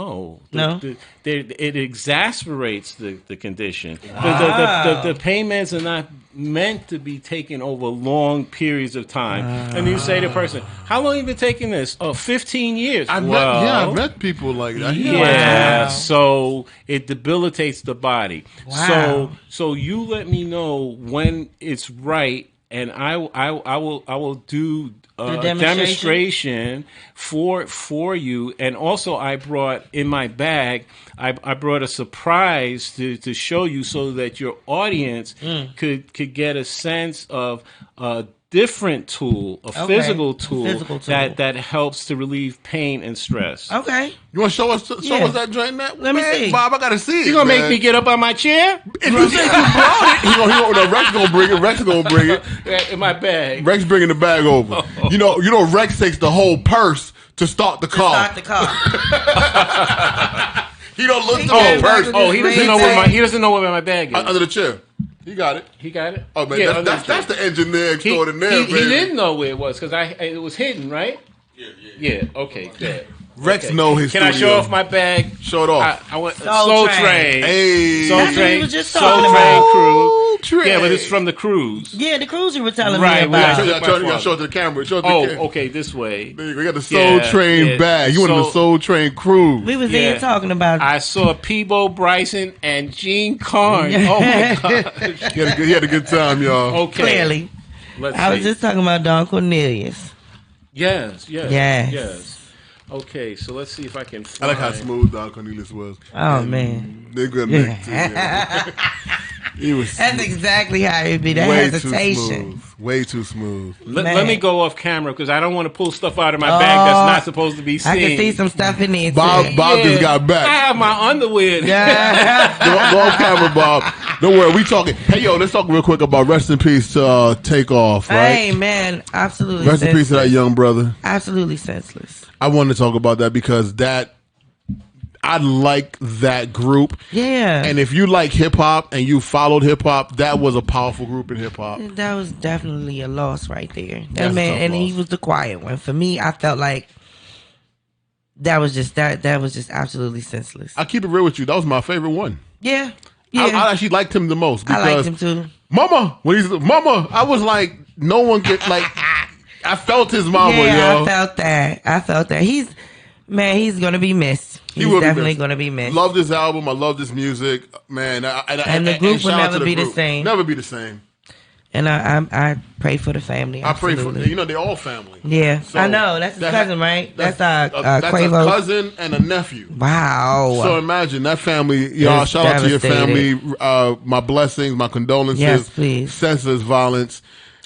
it exasperates the condition. The pain meds are not meant to be taken over long periods of time. And you say to the person, how long have you been taking this? 15 years. I've met people like that. Yeah. Wow. So it debilitates the body. Wow. So you let me know when it's right, and I will do a demonstration for you. And also I brought in my bag, I brought a surprise to show you so that your audience could get a sense of a different tool, a physical tool that helps to relieve pain and stress. Okay. You want to show us that joint? Let me see. Bob, I got to see it. You going to make me get up on my chair? If you say you brought it, Rex going to bring it. Rex going to bring it. In my bag. Rex bringing the bag over. You know, Rex takes the whole purse to start the car. He don't look the purse. Oh, he doesn't know where my bag is. Under the chair. He got it. He got it? Oh, man, that's the engineer extraordinaire, He didn't know where it was because it was hidden, right? Yeah, okay, good. Rex know his Can studio. I show off my bag? Show it off. I went Soul Train. Hey. Soul That's Train. what he was just Soul talking Train about. crew. Train. Yeah, but it's from the cruise. Yeah, the cruise you were telling me Right, about. You got to show it to the camera. Show it to the camera. Okay, this way. There you go. We got the Soul Train bag. You went on the Soul Train cruise. We was there talking about. I saw Peebo Bryson and Gene Carn. Oh my God. He had a good time, y'all. Okay. Clearly. I was just talking about Don Cornelius. Yes. Okay, so let's see if I can find. I like how smooth Don Cornelius was. Oh, man. They're good mix too. He was That's exactly how it'd be. That hesitation. Way too smooth. Let me go off camera because I don't want to pull stuff out of my bag that's not supposed to be seen. I can see some stuff in there. Bob just got back. I have my underwear. Go off camera, Bob. Don't worry, we talking. Hey, yo, let's talk real quick about rest in peace to Takeoff, right? Hey, man, absolutely. Rest in peace to that young brother. Absolutely senseless. I wanted to talk about that because I like that group. Yeah. And if you like hip hop and you followed hip hop, that was a powerful group in hip hop. That was definitely a loss right there. That man, and he was the quiet one. For me, I felt like that was just absolutely senseless. I keep it real with you. That was my favorite one. Yeah. I actually liked him the most because I liked him too. Mama, I was like, no one could I felt his mama, yeah, yo. I felt that. He's gonna be missed. He's definitely gonna be missed. Love this album. I love this music, man. And the group will never be the same. Never be the same. And I pray for the family. Absolutely. I pray for they're all family. Yeah, so I know that's his cousin, right? That's Quavo. A cousin and a nephew. Wow. So imagine that family. Y'all, shout out to your family. My blessings, my condolences. Yes, please. Senseless violence.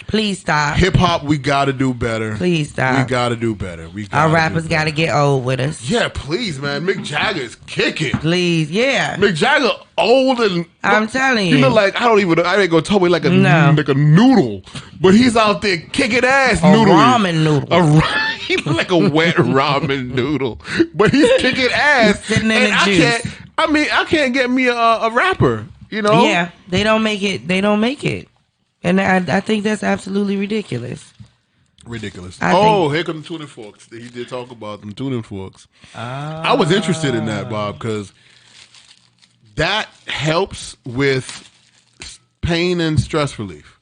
Please stop. Hip hop, we gotta do better. Please stop. We gotta do better. Our rappers gotta get old with us. Yeah, please, man. Mick Jagger is kicking. Please, yeah. Mick Jagger old and I'm telling you. You look like I ain't gonna tell me like a noodle, but he's out there kicking ass. Ramen noodle. He look like a wet ramen noodle, but he's kicking ass. He's sitting in the juice. I can't get me a rapper. You know? Yeah, they don't make it. They don't make it. And I think that's absolutely ridiculous. Ridiculous. Here come the tuning forks. He did talk about them tuning forks. I was interested in that, Bob, because that helps with pain and stress relief.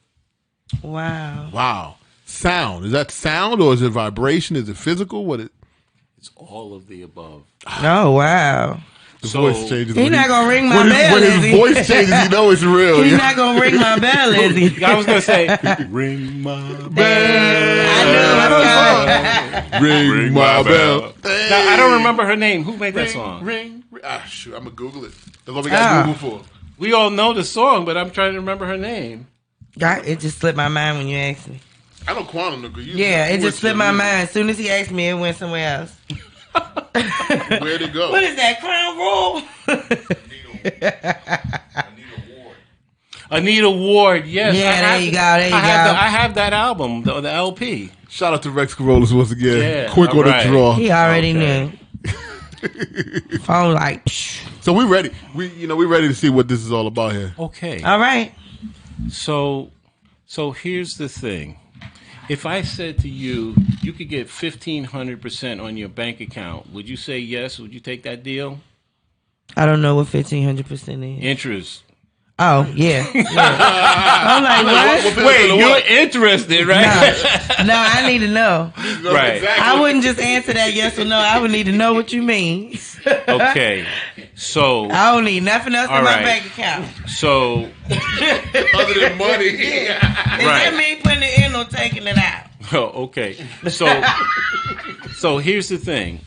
Wow. Wow. Sound. Is that sound or is it vibration? Is it physical? It's all of the above. Oh, wow. The voice changes. He's not going to ring my bell, when his voice changes, you know it's real. He's not going to ring my bell, is he? I was going to say, ring my bell. I knew ring my bell. Hey. Now, I don't remember her name. Who made that song? Shoot, I'm going to Google it. That's what we got Google for. We all know the song, but I'm trying to remember her name. It just slipped my mind when you asked me. I know Quantum. It just slipped my mind. As soon as he asked me, it went somewhere else. Where'd it go? What is that? Crown Royal? Anita Ward, yes. Yeah, there you go. I have that album, the LP. Shout out to Rex Carolus once again. Yeah, Quick on the draw. He already knew. Phone like. Psh. So we ready. We ready to see what this is all about here. Okay. All right. So here's the thing. If I said to you, you could get 1,500% on your bank account, would you say yes? Would you take that deal? I don't know what 1,500% is. Interest. Oh, yeah. I'm like, what? Wait, you're interested, right? No, I need to know. Right. Exactly. I wouldn't just answer that yes or no. I would need to know what you mean. Okay. So I don't need nothing else in my bank account. So other than money. Is that me putting it in or taking it out? Oh, okay. So here's the thing.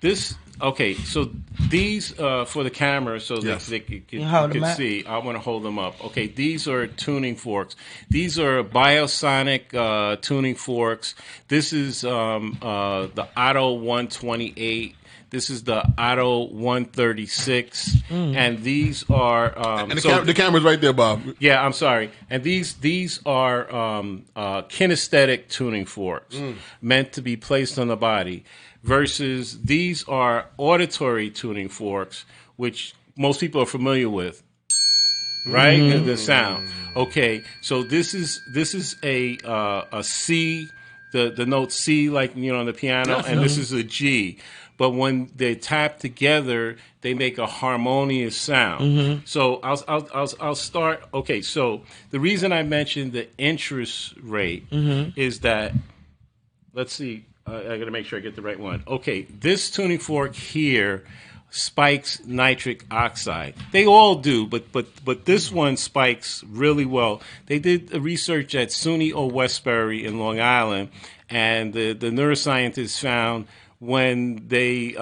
So these for the camera, so that they can see. I want to hold them up. Okay, these are tuning forks. These are biosonic tuning forks. This is the Otto 128. This is the Otto 136, and these are and the camera's right there, Bob. Yeah, I'm sorry. And these are kinesthetic tuning forks meant to be placed on the body. Versus these are auditory tuning forks, which most people are familiar with, right? The sound. Okay, so this is a C, the note C, like on the piano, and this is a G. But when they tap together, they make a harmonious sound. So I'll start. Okay, so the reason I mentioned the interest rate is that, let's see. I got to make sure I get the right one. Okay, this tuning fork here spikes nitric oxide. They all do, but this one spikes really well. They did research at SUNY Westbury in Long Island, and the neuroscientists found when they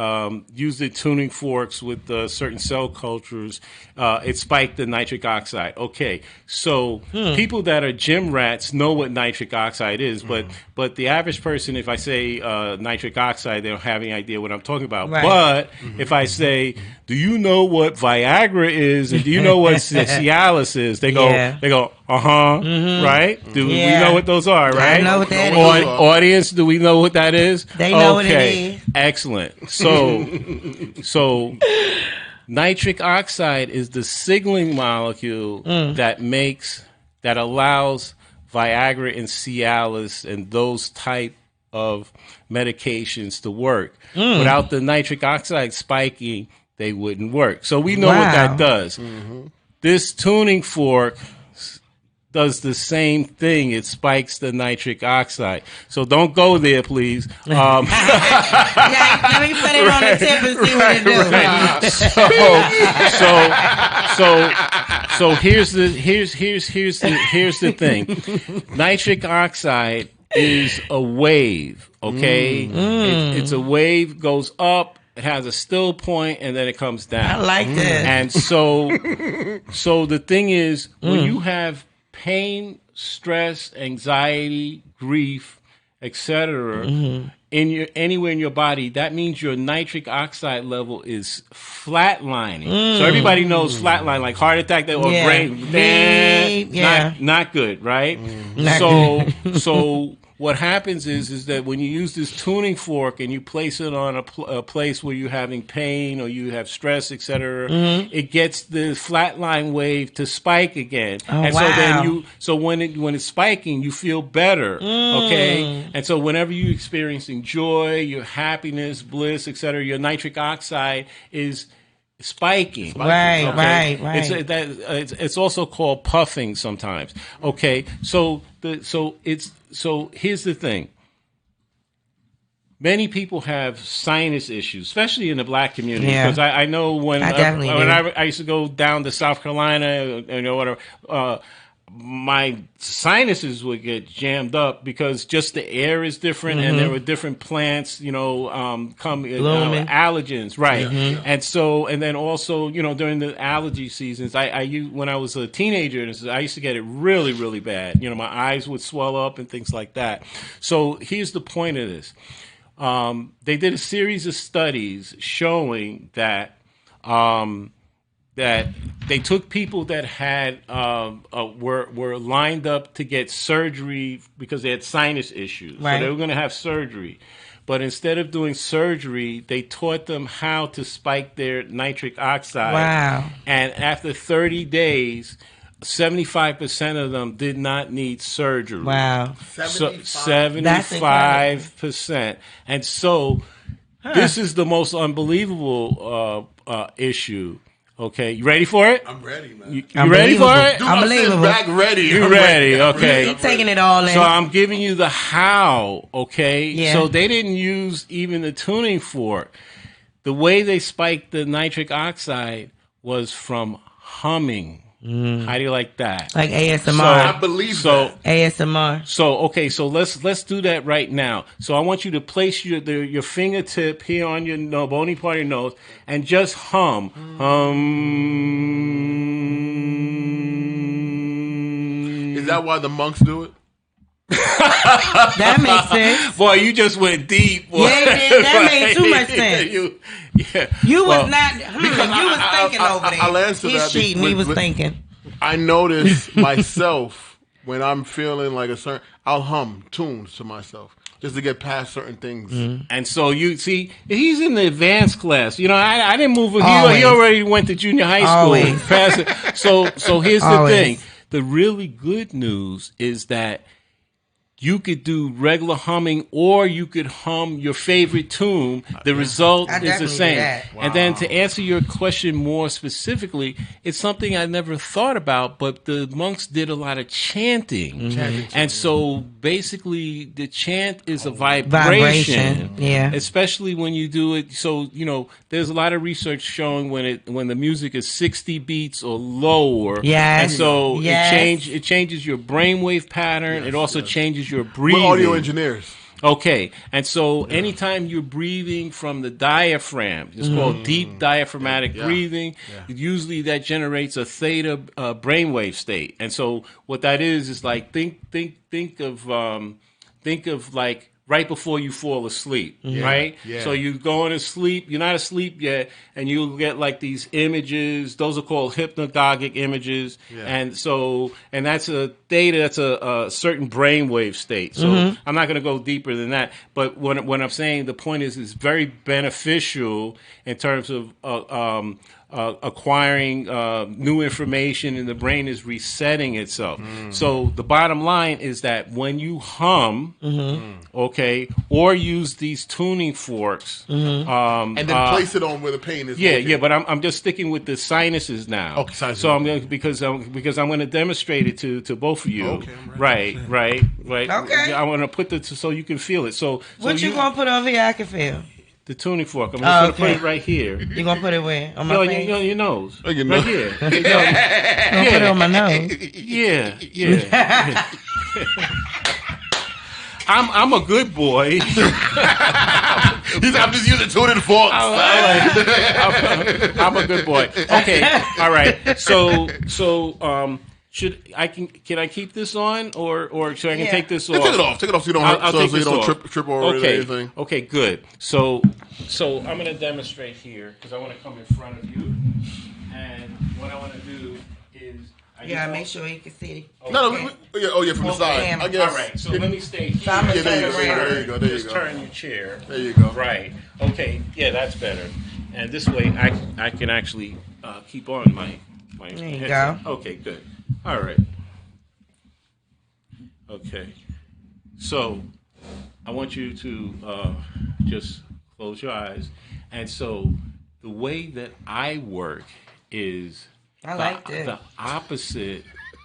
used the tuning forks with certain cell cultures, it spiked the nitric oxide. Okay, so people that are gym rats know what nitric oxide is, but the average person, if I say nitric oxide, they don't have any idea what I'm talking about. Right. But if I say, do you know what Viagra is, and do you know what Cialis is? They go, right? Do we know what those are, right? I know what that is. Audience, do we know what that is? They know what it is. Excellent. So nitric oxide is the signaling molecule that allows Viagra and Cialis and those type of medications to work. Without the nitric oxide spiking, they wouldn't work. So we know what that does. This tuning fork does the same thing. It spikes the nitric oxide. So don't go there, please. Yeah, let me put it on the tip and see what it does. So here's the thing. Nitric oxide is a wave. Okay, it's a wave, goes up. It has a still point, and then it comes down. I like that. And so the thing is, when you have pain, stress, anxiety, grief, etc., anywhere in your body, that means your nitric oxide level is flatlining. So everybody knows flatline, like heart attack or brain. Not good, right? So what happens is that when you use this tuning fork and you place it on a place where you're having pain or you have stress, etc., it gets the flatline wave to spike again. Oh, and wow. so when it's spiking, you feel better. Okay, and so whenever you're experiencing joy, your happiness, bliss, etc., your nitric oxide is spiking. Right. It's also called puffing sometimes. Okay, so here's the thing. Many people have sinus issues, especially in the black community. Because I know when I used to go down to South Carolina, whatever. My sinuses would get jammed up because just the air is different, and there were different plants, allergens, right? And then also, during the allergy seasons, when I was a teenager, I used to get it really, really bad. My eyes would swell up and things like that. So here's the point of this: they did a series of studies showing that they took people that had were lined up to get surgery because they had sinus issues. Right. So they were going to have surgery. But instead of doing surgery, they taught them how to spike their nitric oxide. Wow. And after 30 days, 75% of them did not need surgery. Wow. 75%. And so this is the most unbelievable issue. Okay, you ready for it? I'm ready, man. You ready for it? Dude, I'm sitting back ready. You ready? Okay. He's taking it all in. So I'm giving you the how, okay? Yeah. So they didn't use even the tuning fork. The way they spiked the nitric oxide was from humming. How do you like that? Like ASMR. So, I believe that. ASMR. So let's do that right now. So I want you to place your fingertip here on your bony part of your nose and just hum. Is that why the monks do it? That makes sense. Boy, you just went deep. Boy. Yeah, that made too much sense. You was thinking over there. I'll answer He's that. cheating. He was thinking. I notice myself when I'm feeling like I'll hum tunes to myself just to get past certain things. And so you see, he's in the advanced class. I didn't move him. Always. He already went to junior high school. Always. Past it. So here's the Always. thing. The really good news is that you could do regular humming, or you could hum your favorite tune. The result is the same. Wow. And then to answer your question more specifically, it's something I never thought about, but the monks did a lot of chanting. And so basically the chant is a vibration. Yeah. Especially when you do it. So, there's a lot of research showing when the music is 60 beats or lower. Yes. And so Yes. it changes your brainwave pattern. It also changes your breathing. We're audio engineers. Okay, and so anytime you're breathing from the diaphragm, it's called deep diaphragmatic breathing. Usually that generates a theta brainwave state, and so what that is like think of like right before you fall asleep, right? Yeah. So you're going to sleep, you're not asleep yet, and you'll get like these images. Those are called hypnagogic images, and that's a theta. That's a certain brainwave state. So I'm not going to go deeper than that. But when I'm saying the point is, it's very beneficial in terms of acquiring new information, and the brain is resetting itself. So the bottom line is that when you hum, okay, or use these tuning forks, and then place it on where the pain is. Yeah, but I'm just sticking with the sinuses now. Okay, sinuses. So I'm going because I'm going to demonstrate it to both of you. Okay, right. Okay. I want to put so you can feel it. So what you gonna put over here? I can feel the tuning fork. I'm just going to put it right here. You gonna put it where? On my face? Your nose. Oh, your right nose. here. Gonna put it on my nose. Yeah. I'm a good boy. I'm just using tuning forks. I'm a good boy. Okay, all right. So can I keep this on or should I take this off? Take it off. Take it off so you don't hurt. So you don't trip over anything. Okay, good. So I'm going to demonstrate here because I want to come in front of you, and what I want to do is. Make sure you can see it. Okay. No, from the side. I guess. All right, so let me stay here. There you go. Just turn your chair. There you go. Right. Okay. Yeah, that's better. And this way, I can actually keep on my There you headset. go. Okay. Good. All right. Okay. So I want you to just close your eyes. And so the way that I work is. I like this. The opposite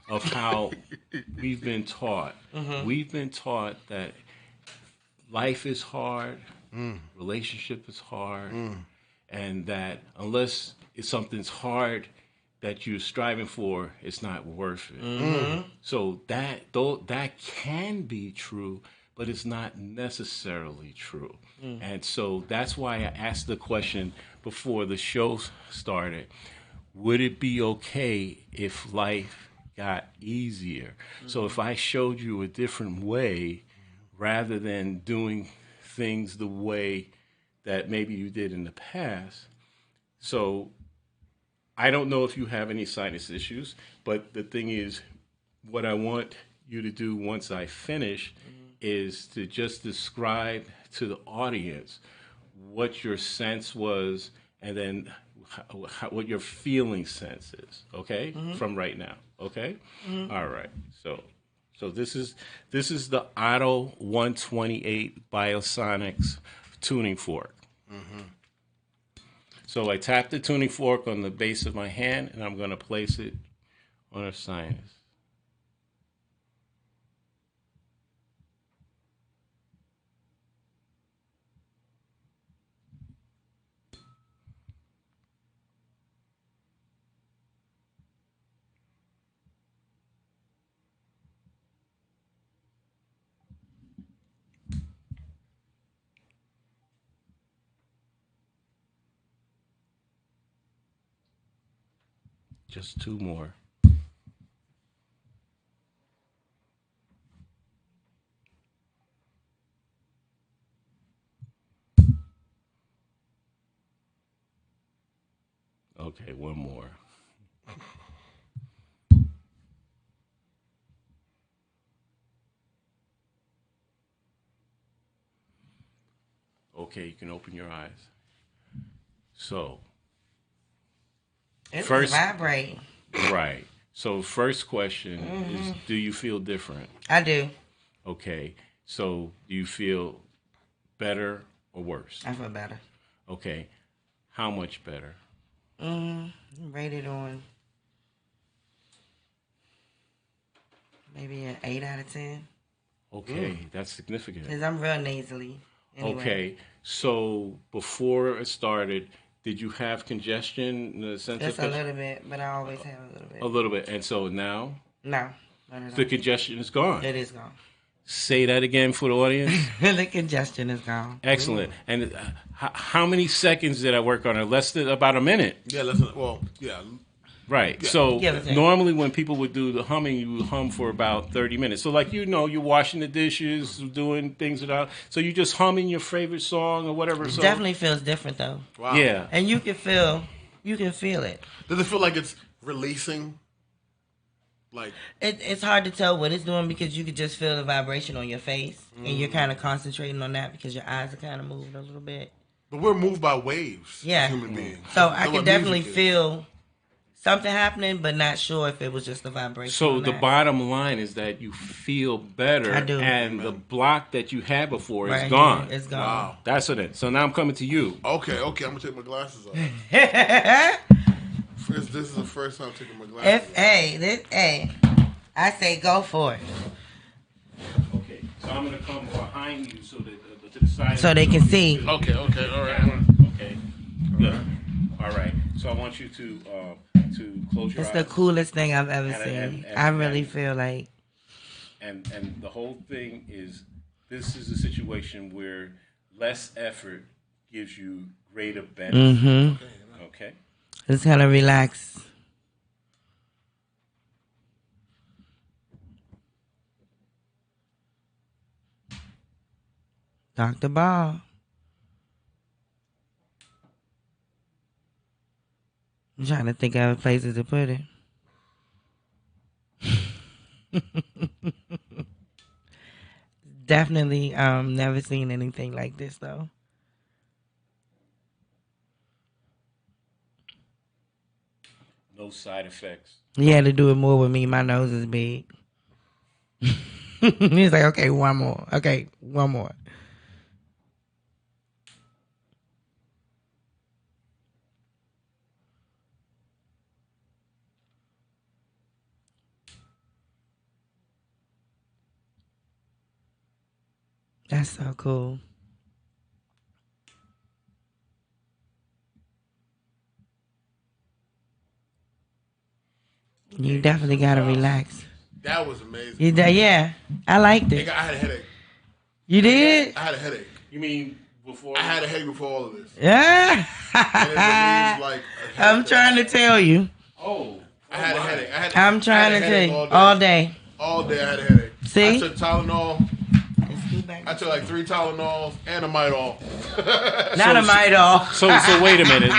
of how we've been taught. We've been taught that life is hard, relationship is hard, and that unless something's hard that you're striving for, it's not worth it. So that can be true, but it's not necessarily true. And so that's why I asked the question before the show started. Would it be okay if life got easier? So if I showed you a different way rather than doing things the way that maybe you did in the past. So I don't know if you have any sinus issues, but the thing is, what I want you to do once I finish is to just describe to the audience what your sense was and then what your feeling sense is, okay, from right now, okay? All right. So this is the Otto 128 Biosonics tuning fork. So I tap the tuning fork on the base of my hand, and I'm going to place it on a sinus. Just two more. Okay, one more. Okay, you can open your eyes. So, It's first vibrating. Right. So, first question is, do you feel different? I do. Okay. So, do you feel better or worse? I feel better. Okay. How much better? Rated on maybe an 8 out of 10. Okay, that's significant. Because I'm real nasally. Anyway. Okay. So, before it started, did you have congestion in the sense Just of a little bit, but I always have a little bit. A little bit. And so now? No. The congestion is gone. It is gone. Say that again for the audience. The congestion is gone. Excellent. And how many seconds did I work on it? Less than about a minute. Yeah, yeah. Right. Yeah. So normally when people would do the humming, you would hum for about 30 minutes. So like, you're washing the dishes, doing things without. So you just humming your favorite song or whatever. It so definitely feels different though. Wow. Yeah. And you can feel it. Does it feel like it's releasing? Like It's hard to tell what it's doing because you could just feel the vibration on your face, and you're kind of concentrating on that because your eyes are kind of moving a little bit. But we're moved by waves. Yeah. As human beings. So I That's could what definitely music is. feel something happening, but not sure if it was just a vibration. So or the not. bottom line is that you feel better, I do. and the block that you had before Right is gone. here, it's gone. Wow. That's it. So now I'm coming to you. Okay. I'm gonna take my glasses off. This is the first time I'm taking my glasses off. I say go for it. Okay. So I'm going to come behind you so that to the side. So they can see. Okay. All right. Okay. Good. All right. So I want you to close your It's eyes. the coolest thing I've ever And- seen. I really feel like. And the whole thing is, this is a situation where less effort gives you greater benefit. Mm-hmm. Okay. Just kind of relax. Dr. Ball. I'm trying to think of places to put it. Definitely never seen anything like this though. No side effects. He had to do it more with me. My nose is big. He's like, okay, one more. Okay, one more. That's so cool. You definitely gotta relax. That was amazing. Yeah, I liked it. I had a headache. You did? I had a headache. You mean before? I had a headache before all of this. Yeah. And it relieves, like, a I'm headache. trying to tell you. Oh. I had a headache. I'm trying to tell you. All day. All day I had a headache. See? I took Tylenol. I took like 3 Tylenols and a Midol. Not a Midol. So wait a minute.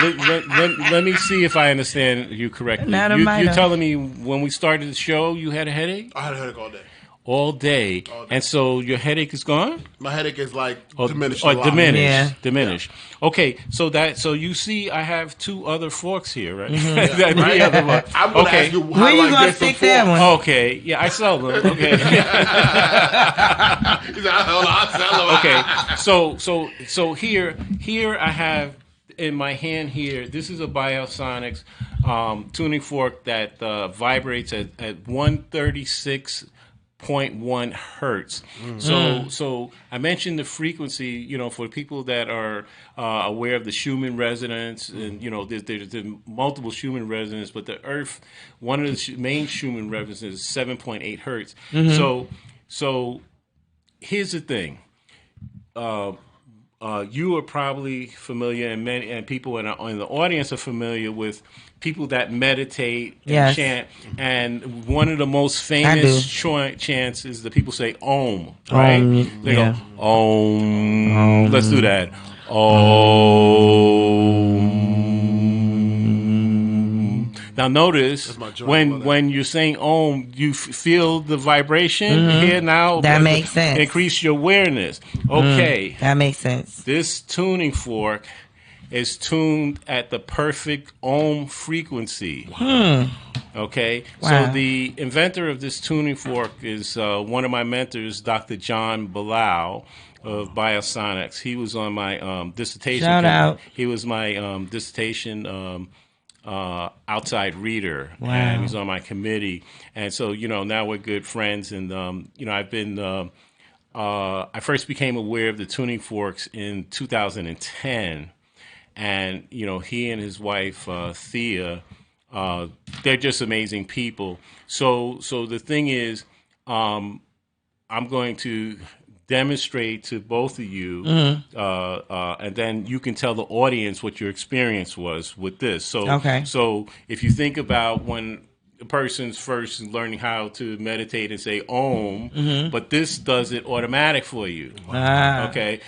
Let me see if I understand you correctly. Not a You're Midol. telling me when we started the show you had a headache? I had a headache all day. All day. And so your headache is gone? My headache is like diminished. Or a lot. diminished. Yeah. Diminished. Okay, so you see I have 2 other forks here, right? Mm-hmm. Three other forks. I'm going to Okay. ask you how Where you I gonna get some stick that forks. one? Okay, yeah, I sell them. Okay. He said, I'll sell them. Okay, so here I have in my hand here. This is a Biosonics tuning fork that vibrates at 136.1 hertz. So I mentioned the frequency. For people that are aware of the Schumann resonance, and there's multiple Schumann resonance, but the Earth, one of the main Schumann resonances is 7.8 hertz. So here's the thing. You are probably familiar, and people in the audience are familiar with people that meditate and Yes. chant. And one of the most famous chants is the people say Om, right? They go Om. Let's do that. Om. Now notice when you're saying Om, you feel the vibration here now. That makes sense. Increase your awareness. Okay. That makes sense. This tuning fork is tuned at the perfect ohm frequency. Okay? Wow. So the inventor of this tuning fork is one of my mentors, Dr. John Bilal of Biosonics. He was on my dissertation. Shout out. He was my dissertation outside reader. Wow. And he's on my committee. And so, now we're good friends. And, I've been... I first became aware of the tuning forks in 2010, and he and his wife Thea, they're just amazing people. So the thing is, I'm going to demonstrate to both of you, and then you can tell the audience what your experience was with this. So if you think about when a person's first learning how to meditate and say Om, but this does it automatic for you. Okay,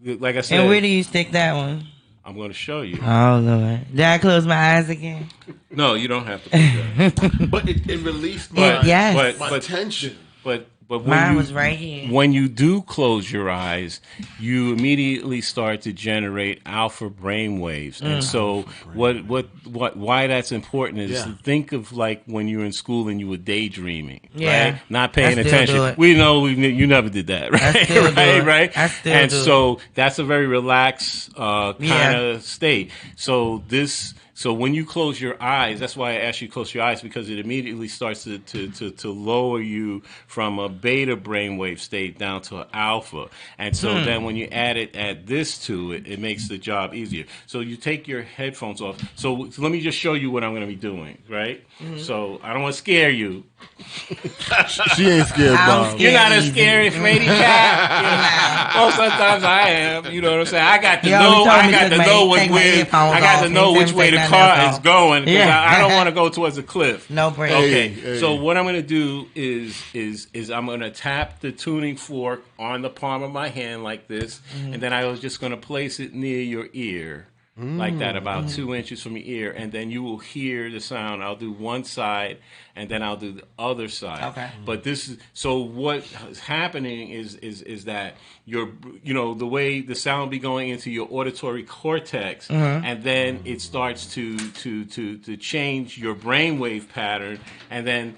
like I said. And where do you stick that one? I'm going to show you. Oh Lord! Did I close my eyes again? No, you don't have to do that. But it released my Yes. my tension. But But mine was right here. When you do close your eyes, you immediately start to generate alpha brain waves. And so why that's important is think of like when you were in school and you were daydreaming, right? Not paying attention. We know you never did that, right? Right? I still and do so that's a very relaxed kind of state. So when you close your eyes, that's why I asked you to close your eyes, because it immediately starts to lower you from a beta brainwave state down to an alpha. And so then when you add this to it, it makes the job easier. So you take your headphones off. So let me just show you what I'm going to be doing, right? So I don't want to scare you. She ain't scared, Bob. You're not as scary as Frady Cat. Well, sometimes I am. You know what I'm saying? I got to know which way the car is going, because I don't want to go towards a cliff. No break. Okay, so what I'm going to do is I'm going to tap the tuning fork on the palm of my hand like this, and then I was just going to place it near your ear. Like that, about 2 inches from your ear, and then you will hear the sound. I'll do one side, and then I'll do the other side. Okay. But this is so. What is happening is that the way the sound will be going into your auditory cortex, and then it starts to change your brainwave pattern, and then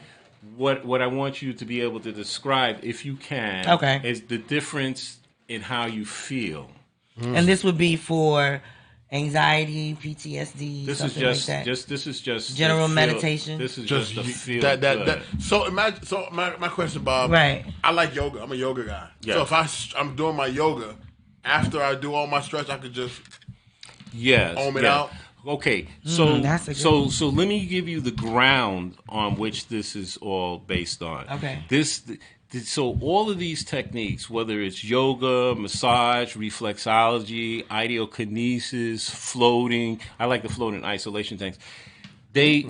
what I want you to be able to describe, if you can, is the difference in how you feel. And this would be for anxiety, PTSD. This is just general meditation. This is just a feel that. So imagine. So my question, Bob. Right. I like yoga. I'm a yoga guy. Yes. So if I'm doing my yoga, after I do all my stretch, I could just ohm it out. Okay, so let me give you the ground on which this is all based on. Okay. So all of these techniques, whether it's yoga, massage, reflexology, ideokinesis, floating, I like the floating isolation things.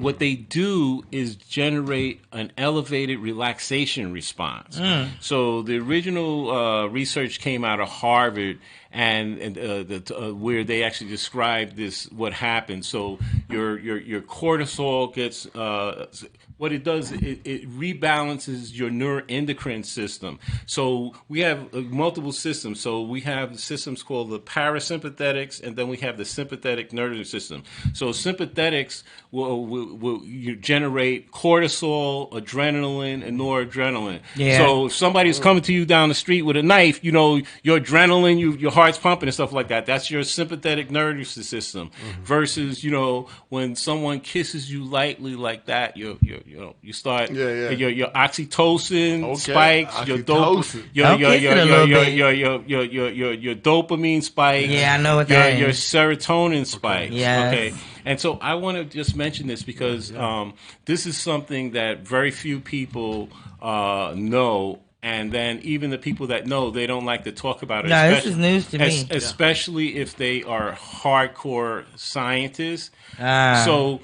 What they do is generate an elevated relaxation response. So the original research came out of Harvard, and where they actually described what happens. So your cortisol gets what it does, it rebalances your neuroendocrine system. So we have multiple systems. So we have systems called the parasympathetics, and then we have the sympathetic nervous system. So sympathetics will generate cortisol, adrenaline, and noradrenaline. Yeah. So if somebody's coming to you down the street with a knife, your adrenaline, your heart's pumping and stuff like that. That's your sympathetic nervous system. Versus, when someone kisses you lightly like that, you start your oxytocin spikes, your dopamine spikes. Yeah, I know what that is. Your serotonin spikes. Yes. Okay. And so I want to just mention this because this is something that very few people know. And then even the people that know, they don't like to talk about it. No, this is news to me. Especially if they are hardcore scientists. So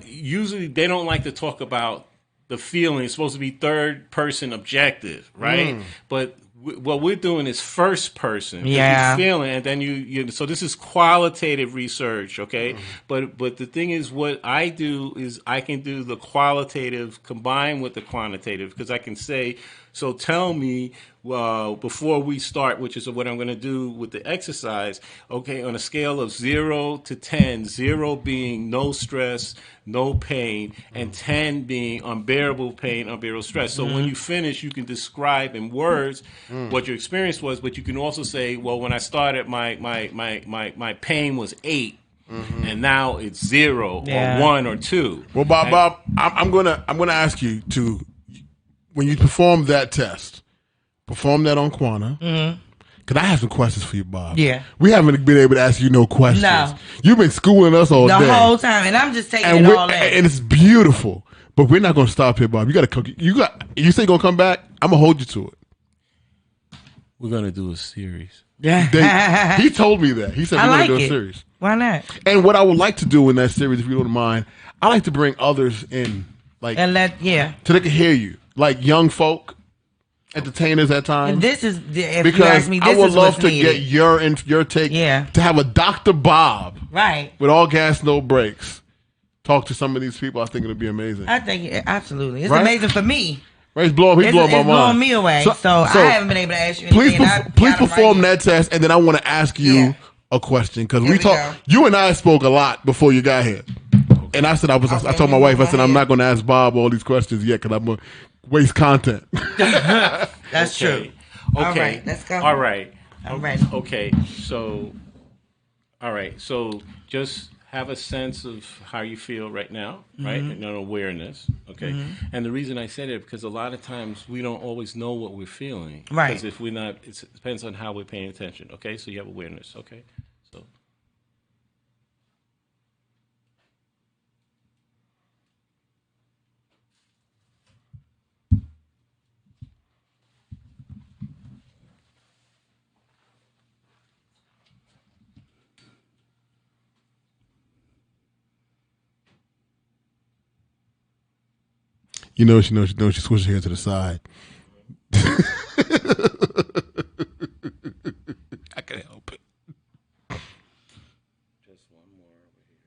usually they don't like to talk about the feeling. It's supposed to be third person objective, right? But what we're doing is first person. You're feeling, and then you. So this is qualitative research, okay? But the thing is, what I do is I can do the qualitative combined with the quantitative, because I can say, so tell me before we start, which is what I'm going to do with the exercise, okay, on a scale of 0 to 10, 0 being no stress, no pain, and 10 being unbearable pain, unbearable stress. So when you finish, you can describe in words what your experience was, but you can also say, well, when I started, my pain was 8. And now it's 0 or 1 or 2. Well, Bob, I'm gonna ask you to, when you perform that test, perform that on Quana. Because I have some questions for you, Bob. Yeah. We haven't been able to ask you no questions. No. You've been schooling us all day. The whole time, and I'm just taking it all in. And it's beautiful. But we're not going to stop here, Bob. You got to come. You say you're going to come back? I'm going to hold you to it. We're going to do a series. Yeah. He told me that. He said we're going to do a series. Why not? And what I would like to do in that series, if you don't mind, I like to bring others in. So they can hear you. Like young folk, entertainers at times. And this is, if because you ask me, this I would is love what's to needed. get your take. Yeah. To have a Dr. Bob. Right. With all gas, no brakes. Talk to some of these people. I think it'll be amazing. I think absolutely. It's amazing for me. He's blowing my mind. It's blowing me away. So I haven't been able to ask you anything. Please perform that test, and then I want to ask you a question because we talked. You and I spoke a lot before you got here, and I said I told my wife, I said I'm not going to ask Bob all these questions yet because I'm going to waste content. That's true. Okay. All right, let's go. All right. I'm ready. Okay. So, all right. So just have a sense of how you feel right now, right? And an awareness, okay? And the reason I said it because a lot of times we don't always know what we're feeling, right? Because if we're not, it depends on how we're paying attention, okay? So you have awareness, okay? So. You know, she switched her hair to the side. I can't help it. Just one more over here.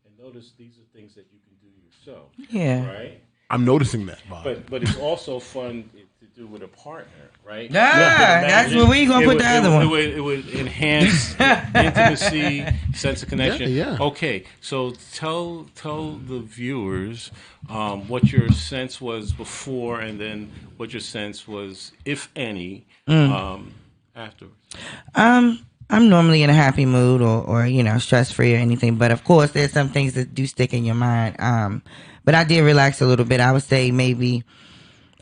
And notice these are things that you can do yourself. Yeah. Right? I'm noticing that, Bob. But it's also fun to do with a partner, right? Yeah, that's where we gonna put the other one. It would enhance intimacy, sense of connection. Yeah. Okay, so tell the viewers what your sense was before, and then what your sense was, if any, afterwards. I'm normally in a happy mood or stress free or anything, but of course there's some things that do stick in your mind. But I did relax a little bit. I would say maybe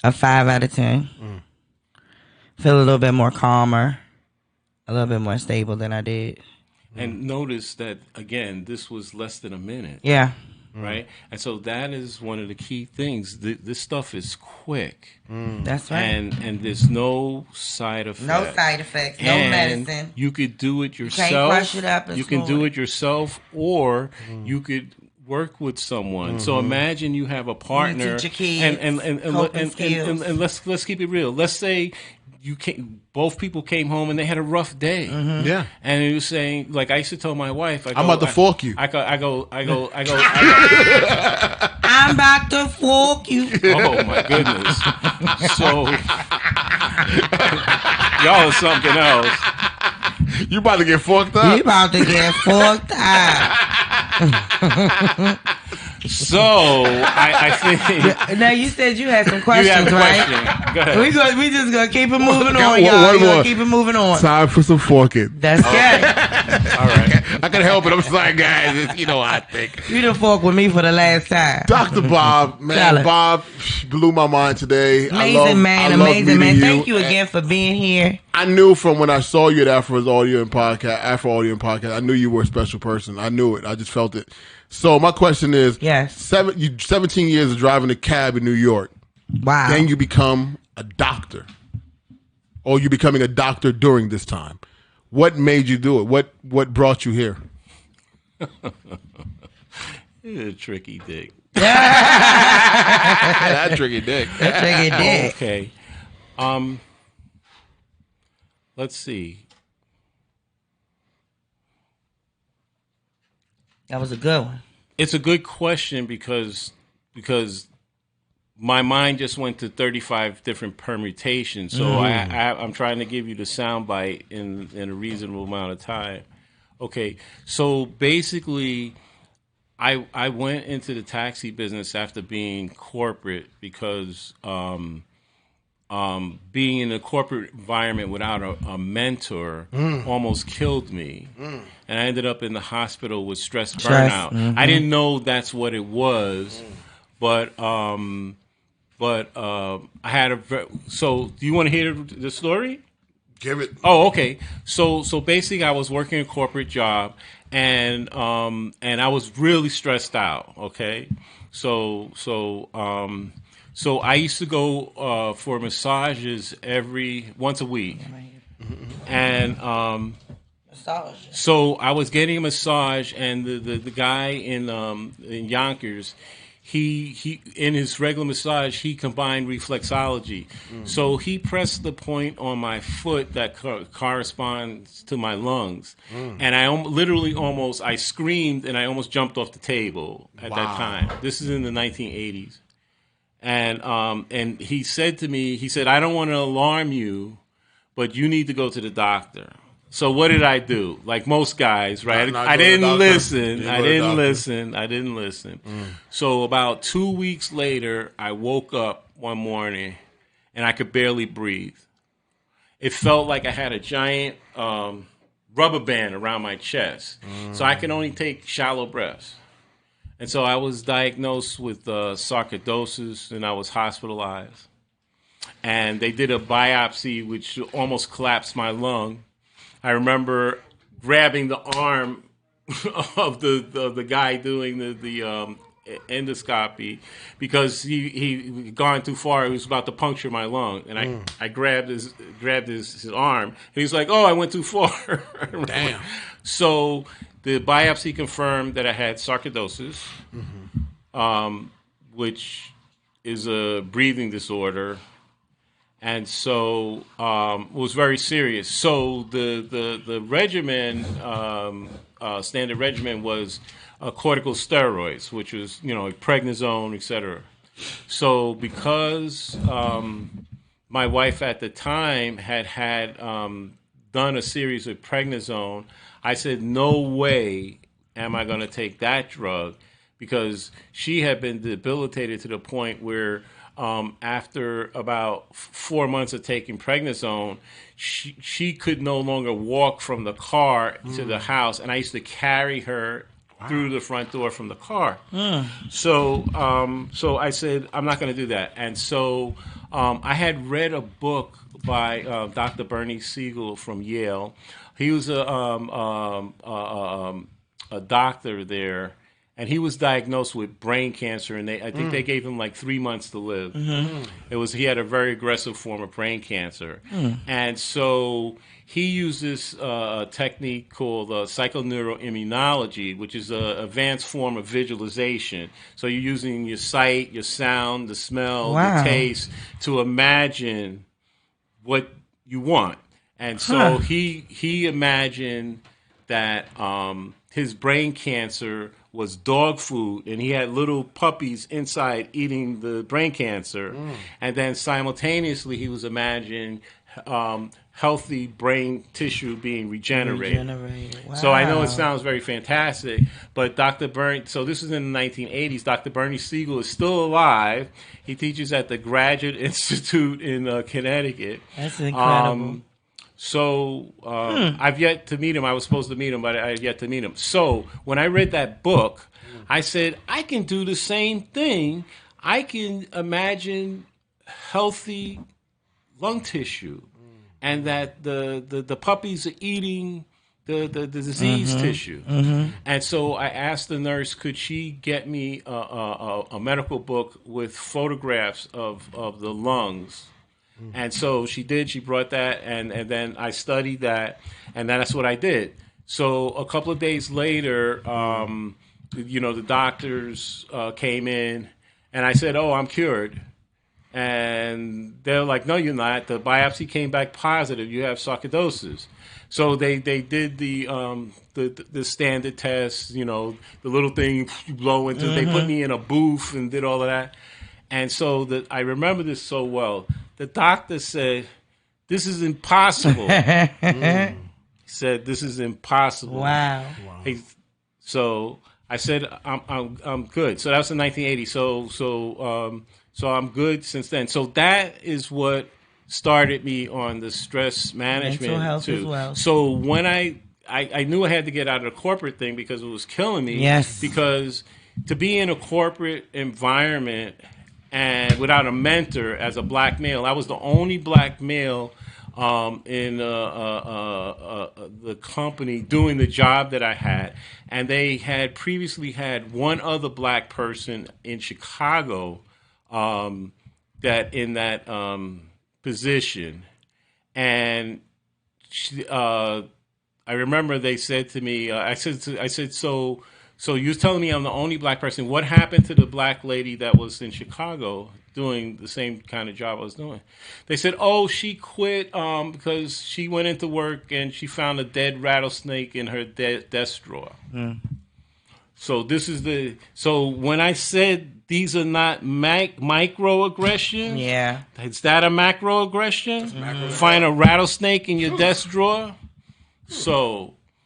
a 5 out of 10. Feel a little bit more calmer, a little bit more stable than I did. And notice that, again, this was less than a minute. Yeah. Right? And so that is one of the key things. This stuff is quick. That's right. And there's no side effects. No side effects, no and medicine. You could do it yourself. You can't crush it up and you can do it yourself, or you could work with someone. So imagine you have a partner. You teach your kids and let's keep it real. Let's say both people came home and they had a rough day. Yeah. And he was saying, like I used to tell my wife, I'm about to fork you. I'm about to fork you. Oh my goodness. So y'all are something else. You about to get forked up? You about to get forked up. So I think now you said you had some questions, you have a right? question. Go ahead. We just gonna keep it moving on, One y'all. more. Keep it moving on. Time for some forking. That's good. All right. I can help it. I'm sorry, guys. You know I think. You done fork with me for the last time. Dr. Bob, man, Bob blew my mind today. Amazing man. Thank you again for being here. I knew from when I saw you at Afro Audio and Podcast, I knew you were a special person. I knew it. I just felt it. So my question is, 17 years of driving a cab in New York. Wow. Then you become a doctor. Or you becoming a doctor during this time. What made you do it? What brought you here? You're a tricky dick. That tricky dick. Okay. Let's see. That was a good one. It's a good question because my mind just went to 35 different permutations. So I'm trying to give you the soundbite in a reasonable amount of time. Okay, so basically, I went into the taxi business after being corporate because being in a corporate environment without a mentor almost killed me. And I ended up in the hospital with stress burnout. I didn't know that's what it was, but I had so do you want to hear the story? Give it. Oh, okay. So basically I was working a corporate job and I was really stressed out, okay? So I used to go for massages once a week, and so I was getting a massage, and the guy in Yonkers, he in his regular massage he combined reflexology. So he pressed the point on my foot that corresponds to my lungs, and I literally almost I screamed and I almost jumped off the table at that time. This is in the 1980s, and he said to me, he said, I don't want to alarm you, but you need to go to the doctor. So what did I do? Like most guys, right? I didn't listen. I didn't listen. So about 2 weeks later, I woke up one morning and I could barely breathe. It felt like I had a giant rubber band around my chest. So I could only take shallow breaths. And so I was diagnosed with sarcoidosis and I was hospitalized. And they did a biopsy which almost collapsed my lung. I remember grabbing the arm of the guy doing the endoscopy because he gone too far. He was about to puncture my lung, and I grabbed his arm, and he's like, "Oh, I went too far." Damn. So the biopsy confirmed that I had sarcoidosis, which is a breathing disorder. And so it was very serious. So the regimen, standard regimen was corticosteroids, which was, prednisone, et cetera. So because my wife at the time had done a series of prednisone, I said, no way am I going to take that drug, because she had been debilitated to the point where after about 4 months of taking prednisone, she could no longer walk from the car to the house, and I used to carry her through the front door from the car. So I said, I'm not going to do that. And so I had read a book by Dr. Bernie Siegel from Yale. He was a doctor there. And he was diagnosed with brain cancer, and I think they gave him like 3 months to live. He had a very aggressive form of brain cancer, and so he used this technique called psychoneuroimmunology, which is an advanced form of visualization. So you're using your sight, your sound, the smell, the taste to imagine what you want. And so he imagined that his brain cancer was dog food, and he had little puppies inside eating the brain cancer. And then simultaneously he was imagining healthy brain tissue being regenerated. Wow. So I know it sounds very fantastic, but so this is in the 1980s. Dr. Bernie Siegel is still alive. He teaches at the Graduate Institute in Connecticut. That's incredible. So I've yet to meet him. I was supposed to meet him, but I've yet to meet him. So when I read that book, I said, I can do the same thing. I can imagine healthy lung tissue, and that the puppies are eating the diseased tissue. And so I asked the nurse, could she get me a medical book with photographs of the lungs. And so she did. She brought that, and then I studied that, and that's what I did. So a couple of days later, the doctors came in, and I said, "Oh, I'm cured." And they're like, "No, you're not. The biopsy came back positive. You have sarcoidosis." So they did the standard test, the little thing you blow into. They put me in a booth and did all of that. And so I remember this so well. The doctor said, "This is impossible." He said, "This is impossible." Wow. So I said, "I'm good." So that was in 1980. So I'm good since then. So that is what started me on the stress management. Mental health too. as well. So when I knew I had to get out of the corporate thing because it was killing me. Yes. Because to be in a corporate environment and without a mentor as a black male, I was the only black male in the company doing the job that I had. And they had previously had one other black person in Chicago in that position. And I remember they said to me, I said, So you're telling me I'm the only black person. What happened to the black lady that was in Chicago doing the same kind of job I was doing? They said, oh, she quit because she went into work and she found a dead rattlesnake in her desk drawer. So this is so when I said these are not microaggressions, is that a macroaggression? Find a rattlesnake in your desk drawer?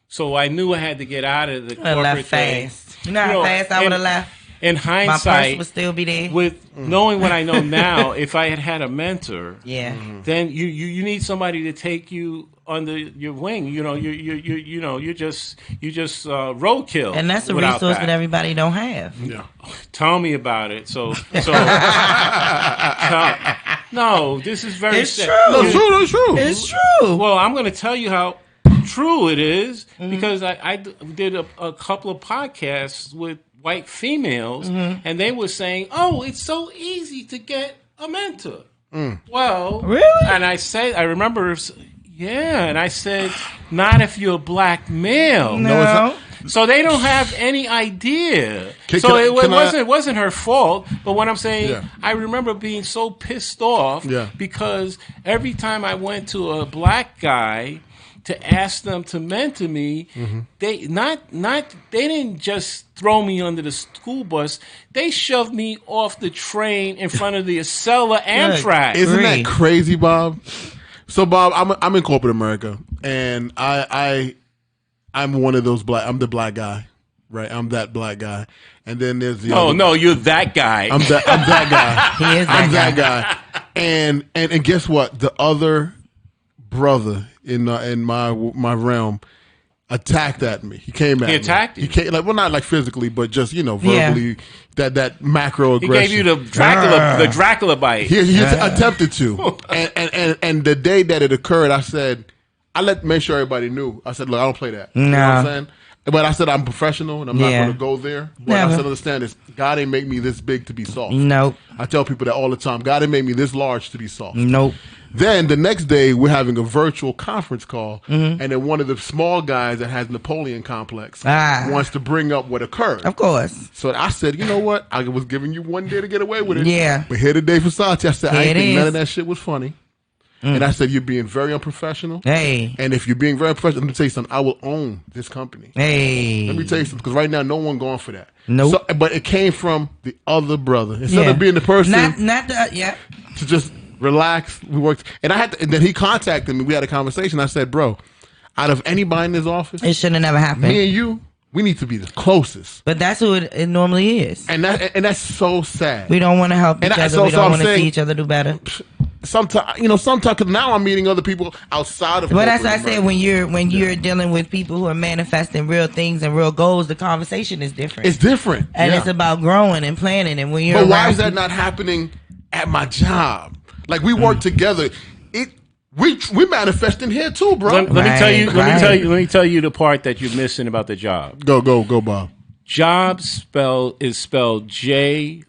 So I knew I had to get out of the corporate thing. Fast. You know how fast I would have left? In hindsight, my purse would still be there. With knowing what I know now, if I had a mentor, then you need somebody to take you under your wing. You just roadkill, and that's a resource that everybody don't have. Yeah, tell me about it. No, this is very. It's true. No, it's true. It's true. Well, I'm going to tell you how true it is because I did a couple of podcasts with white females, and they were saying, "Oh, it's so easy to get a mentor." Well, really? And I remember, and I said, "Not if you're a black male." No. So they don't have any idea. It wasn't her fault. But what I'm saying, I remember being so pissed off because every time I went to a black guy to ask them to mentor me, they didn't just throw me under the school bus. They shoved me off the train in front of the Acela Amtrak. Isn't that crazy, Bob? So, Bob, I'm in corporate America, and I'm one of those black. I'm the black guy, right? I'm that black guy, and then there's the no, you're that guy. I'm that guy. He is that guy. And guess what? The other brother in my realm attacked at me. He came at me. He attacked you? He came, not like physically, but just, verbally, that macro aggression. He gave you the Dracula bite. He attempted to. And the day that it occurred, I made sure everybody knew. I said, look, I don't play that. No. You know what I'm saying? But I said, I'm professional and I'm not going to go there. But I said, understand this. God didn't make me this big to be soft. Nope. I tell people that all the time. God didn't make me this large to be soft. Nope. Then the next day, we're having a virtual conference call, and then one of the small guys that has Napoleon complex wants to bring up what occurred. Of course. So I said, you know what? I was giving you one day to get away with it. Yeah. But here today for Sachi, I said, I didn't think none of that shit was funny. And I said, you're being very unprofessional. Hey. And if you're being very unprofessional, let me tell you something. I will own this company. Hey. Let me tell you something, because right now, no one going for that. Nope. So, but it came from the other brother. Instead of being the person to just relax, we worked. And and then he contacted me. We had a conversation. I said, bro, out of anybody in this office, it should have never happened. Me and you, we need to be the closest. But that's who it normally is. And that's so sad. We don't want to help each other. We don't want to see each other do better. Sometimes, because now I'm meeting other people outside of. Well, that's what I said. When you're dealing with people who are manifesting real things and real goals, the conversation is different. It's different, and it's about growing and planning. And when you're, but why is that not happening at my job? Like, we work together. We manifesting here too, bro. Let me tell you the part that you're missing about the job. Go, Bob. Job is spelled JOB.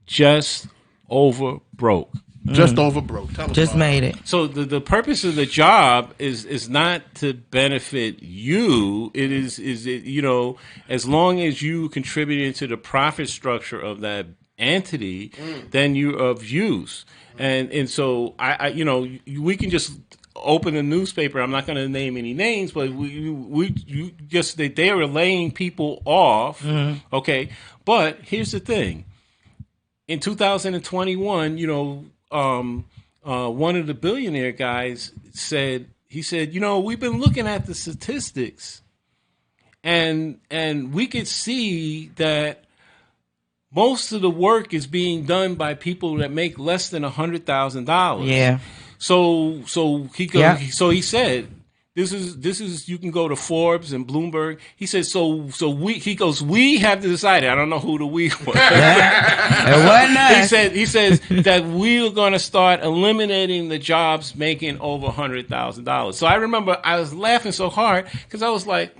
Just over broke. Just over broke. Just made it. So the purpose of the job is not to benefit you. It is as long as you contributing to the profit structure of that entity, then you're of use. And so I we can just open a newspaper. I'm not going to name any names, but we just they are laying people off. Okay, but here's the thing. In 2021, one of the billionaire guys said, we've been looking at the statistics, and we could see that most of the work is being done by people that make less than $100,000. Yeah. So he said, This is you can go to Forbes and Bloomberg. He says we have to decide. I don't know who the we was. It wasn't us. He says that we're going to start eliminating the jobs making over $100,000. So I remember I was laughing so hard because I was like,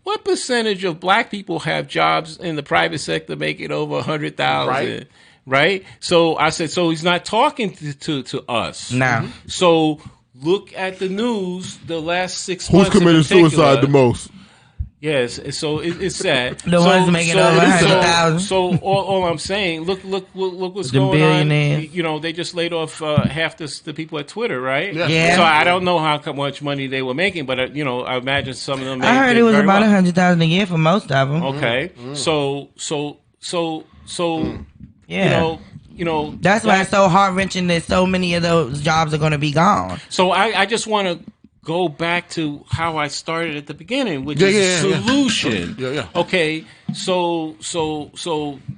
what percentage of black people have jobs in the private sector making over $100,000? Right. So I said, so he's not talking to us. No. So look at the news the last 6 months. Who's committed suicide the most? Yes, so it's sad. The ones making over 100,000. So all I'm saying, look what's The going billionaires. on. You know, they just laid off half the people at Twitter, right? Yeah. So I don't know how much money they were making, but you know, I imagine some of them. I heard it was about well. 100,000 a year for most of them. Okay, so Yeah. you know. That's why it's so heart wrenching that so many of those jobs are going to be gone. So I just want to go back to how I started at the beginning, which is solution. Yeah. Okay, so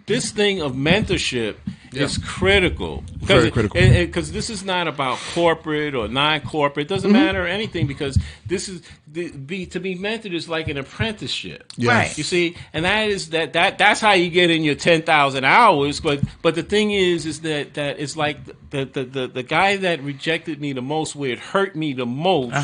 this thing of mentorship is critical. Very critical. Because this is not about corporate or non-corporate. It doesn't matter anything, because this is to be mentored is like an apprenticeship. Yes. Right. You see, and that's how you get in your 10,000 hours. But the thing is that it's like the guy that rejected me the most, where it hurt me the most,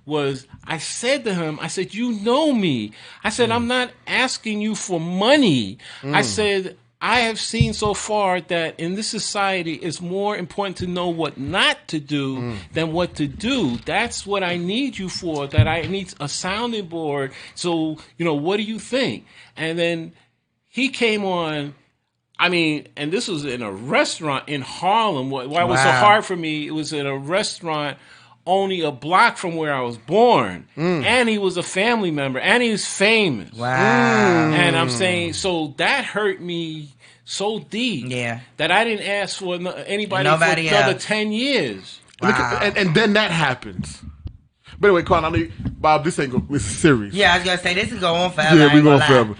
was I said to him, I said, you know me. I said, I'm not asking you for money. I said, I have seen so far that in this society, it's more important to know what not to do than what to do. That's what I need you for, that I need a sounding board. So, you know, what do you think? And then he came on. I mean, and this was in a restaurant in Harlem. Why it was so hard for me, it was in a restaurant only a block from where I was born. And he was a family member, and he was famous. Wow. And I'm saying, so that hurt me so deep that I didn't ask for anybody for another 10 years. Wow. And then that happens. But anyway, Quan, I know Bob, this ain't this is serious. Yeah, I was going to say, this is going on forever. Yeah, we're going forever.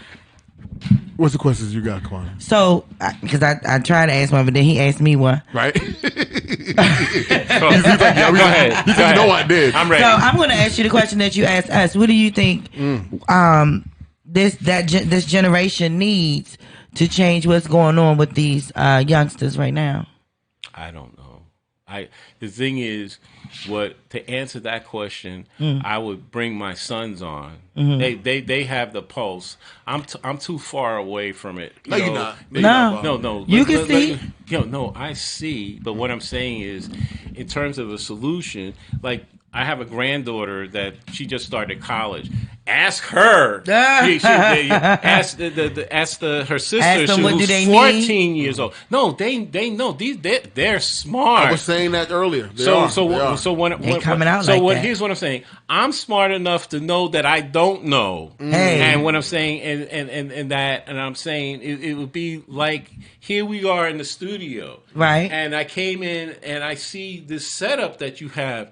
What's the questions you got, Quan? So, because I tried to ask one, but then he asked me one. Right? He's like, go ahead. He said, you know I did. I'm ready. So, I'm going to ask you the question that you asked us. What do you think this generation needs to change what's going on with these youngsters right now? I don't know. The thing is, to answer that question, I would bring my sons on. They have the pulse. I'm too far away from it. No, you're not. No. You can see. No, I see. But what I'm saying is, in terms of a solution, like, I have a granddaughter that she just started college. Ask her. Ask her sister who's 14 years old. No, they know. They're smart. I was saying that earlier. Here's what I'm saying. I'm smart enough to know that I don't know. And what I'm saying, and I'm saying it would be like, here we are in the studio, right? And I came in and I see this setup that you have.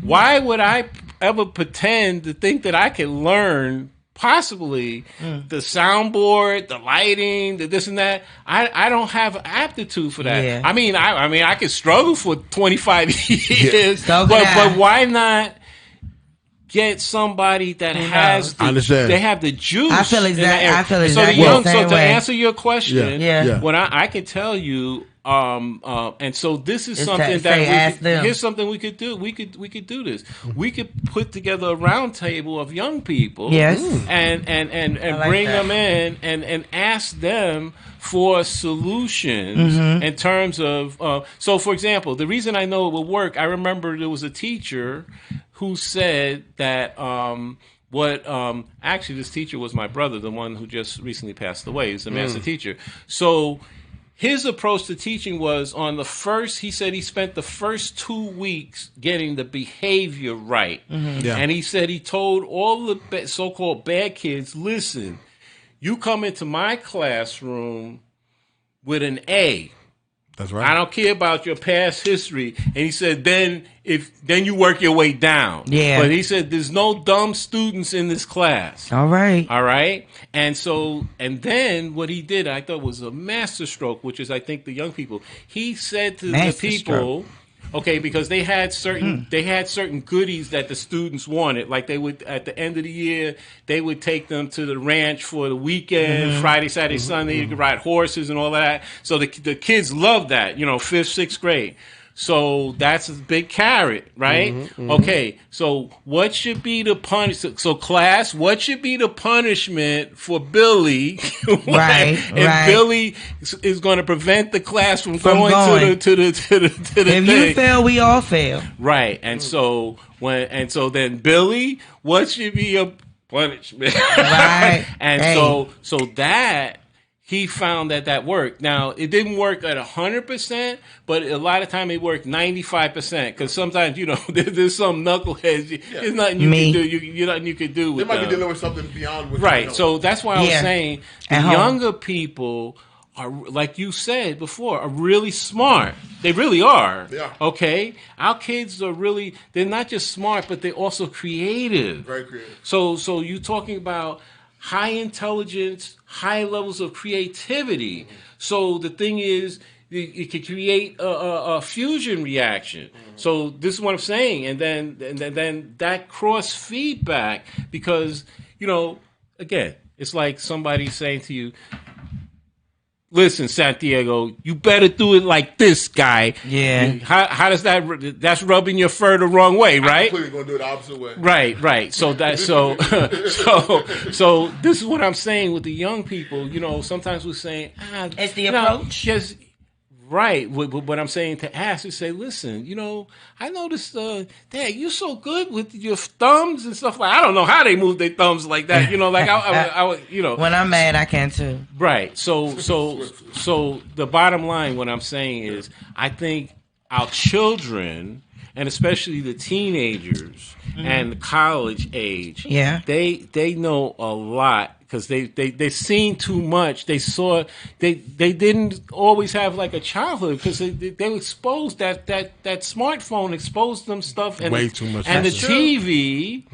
Why would I ever pretend to think that I can learn possibly the soundboard, the lighting, the this and that? I don't have aptitude for that. I mean, I could struggle for 25 years, but why not get somebody that has they have the juice? I feel exactly. So to answer your question, what I can tell you. And so this is something here's something we could do. We could do this. We could put together a round table of young people, and bring them in and ask them for solutions in terms of. So, for example, the reason I know it will work, I remember there was a teacher who said that. Actually, this teacher was my brother, the one who just recently passed away. He's a master teacher. So. His approach to teaching was he said he spent the first 2 weeks getting the behavior right. And he said he told all the so-called bad kids, listen, you come into my classroom with an A. That's right. I don't care about your past history. And he said, then you work your way down. Yeah. But he said, there's no dumb students in this class. All right. And then what he did, I thought was a master stroke, which is, I think, the young people. He said to the people, okay, because they had certain goodies that the students wanted. Like they would, at the end of the year, they would take them to the ranch for the weekend, Friday, Saturday, Sunday. You could ride horses and all that. So the kids loved that, 5th, 6th grade. So that's a big carrot, right? Okay, so what should be the punishment? So class, what should be the punishment for Billy? Billy is going to prevent the class from going to the if thing. You fail, we all fail. Right, and so then Billy, what should be a punishment. Right. And Hey. so that he found that worked. Now it didn't work at 100%, but a lot of time it worked 95%. Because sometimes there's some knuckleheads. There's nothing you can do. You nothing you can do with They might them. be dealing with something beyond what Right. you know. So that's why I was saying the At home. younger people are, like you said before, are really smart. They really are. They are. Okay? Our kids are really, they're not just smart, but they're also creative. Very creative. So you're talking about high intelligence, high levels of creativity. Mm-hmm. So the thing is, it could create a fusion reaction. Mm-hmm. So this is what I'm saying. And then that cross feedback, because, again, it's like somebody saying to you, listen, Santiago, you better do it like this guy. Yeah. How does that's rubbing your fur the wrong way, right? I'm completely going to do it the opposite way. Right. So so this is what I'm saying with the young people. Sometimes we're saying, it's the approach. Just right. What I'm saying to ask is say, listen, I noticed, Dad, you're so good with your thumbs and stuff. I don't know how they move their thumbs like that. Like I When I'm mad, I can too. Right. So the bottom line, what I'm saying is, I think our children, and especially the teenagers and the college age, they know a lot because they've seen too much. They saw they didn't always have like a childhood because they were exposed that smartphone exposed them stuff and way too much. And the That's TV,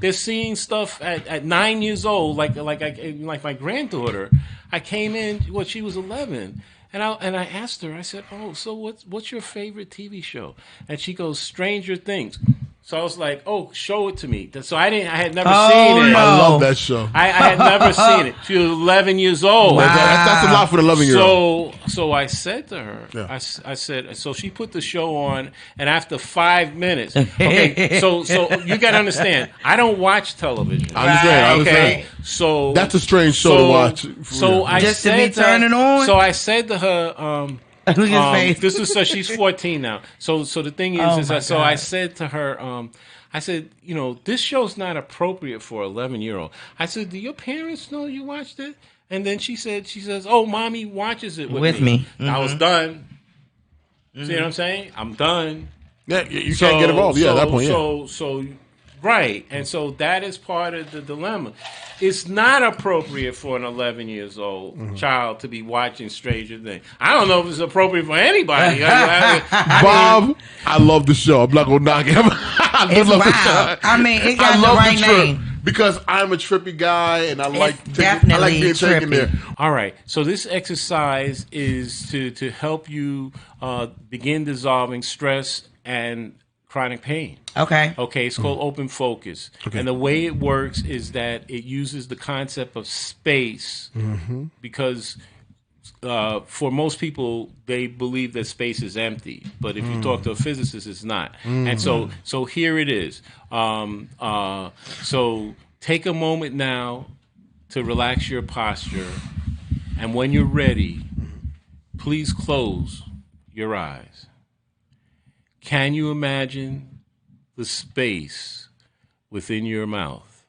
they're seeing stuff at 9 years old, like my granddaughter. I came in, she was 11. And I asked her, I said, "Oh, so what's your favorite TV show?" And she goes, "Stranger Things." So I was like, "Oh, show it to me." So I had never seen it. No. I love that show. I had never seen it. She was 11 years old. Wow. That's a lot for the 11-year-old. So I said to her, I said, so she put the show on, and after 5 minutes, okay, so you got to understand, I don't watch television. I understand. Okay, so that's a strange show to watch. So I just said to be turning on. So I said to her, Look at his face. this is so she's 14 now. So the thing is so I said to her, I said, this show's not appropriate for an 11-year-old. I said, do your parents know you watched it? And then she says, oh, mommy watches it with me. Mm-hmm. I was done. See what I'm saying? I'm done. Yeah, you can't get involved. Yeah, at that point. So right, and so that is part of the dilemma. It's not appropriate for an 11 years old child to be watching Stranger Things. I don't know if it's appropriate for anybody. Bob, I love the show. I'm not gonna knock him. It's wild. I mean, it got the right name. Because I'm a trippy guy and I like definitely being taken there. All right. So this exercise is to help you begin dissolving stress and chronic pain. Okay. It's called open focus. Okay. And the way it works is that it uses the concept of space because for most people, they believe that space is empty. But if you talk to a physicist, it's not. And so here it is. So take a moment now to relax your posture. And when you're ready, please close your eyes. Can you imagine the space within your mouth?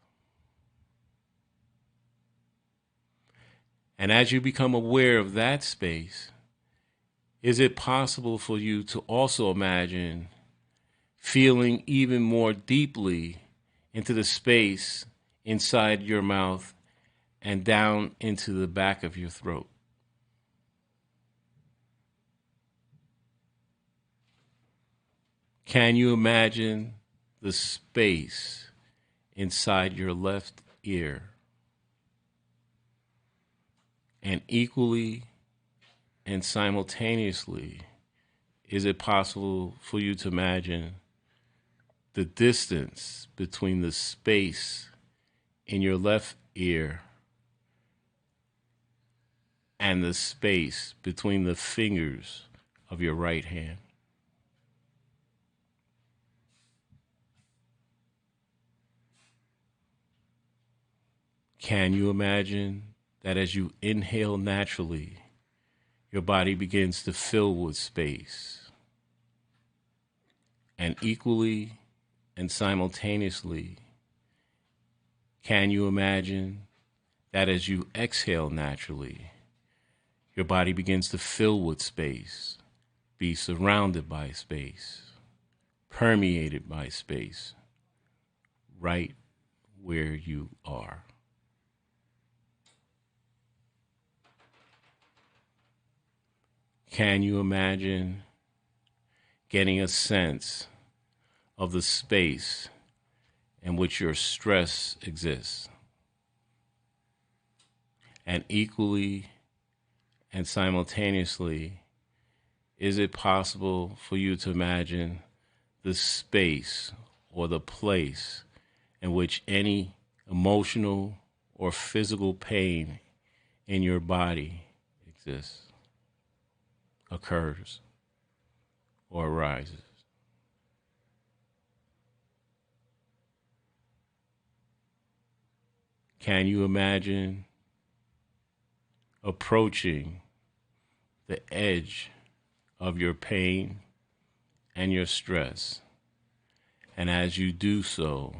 And as you become aware of that space, is it possible for you to also imagine feeling even more deeply into the space inside your mouth and down into the back of your throat? Can you imagine the space inside your left ear? And equally and simultaneously, is it possible for you to imagine the distance between the space in your left ear and the space between the fingers of your right hand? Can you imagine that as you inhale naturally, your body begins to fill with space? And equally and simultaneously, Can you imagine that as you exhale naturally, your body begins to fill with space, be surrounded by space, permeated by space, right where you are? Can you imagine getting a sense of the space in which your stress exists? And equally and simultaneously, is it possible for you to imagine the space or the place in which any emotional or physical pain in your body exists, occurs, or arises? Can you imagine approaching the edge of your pain and your stress? And as you do so,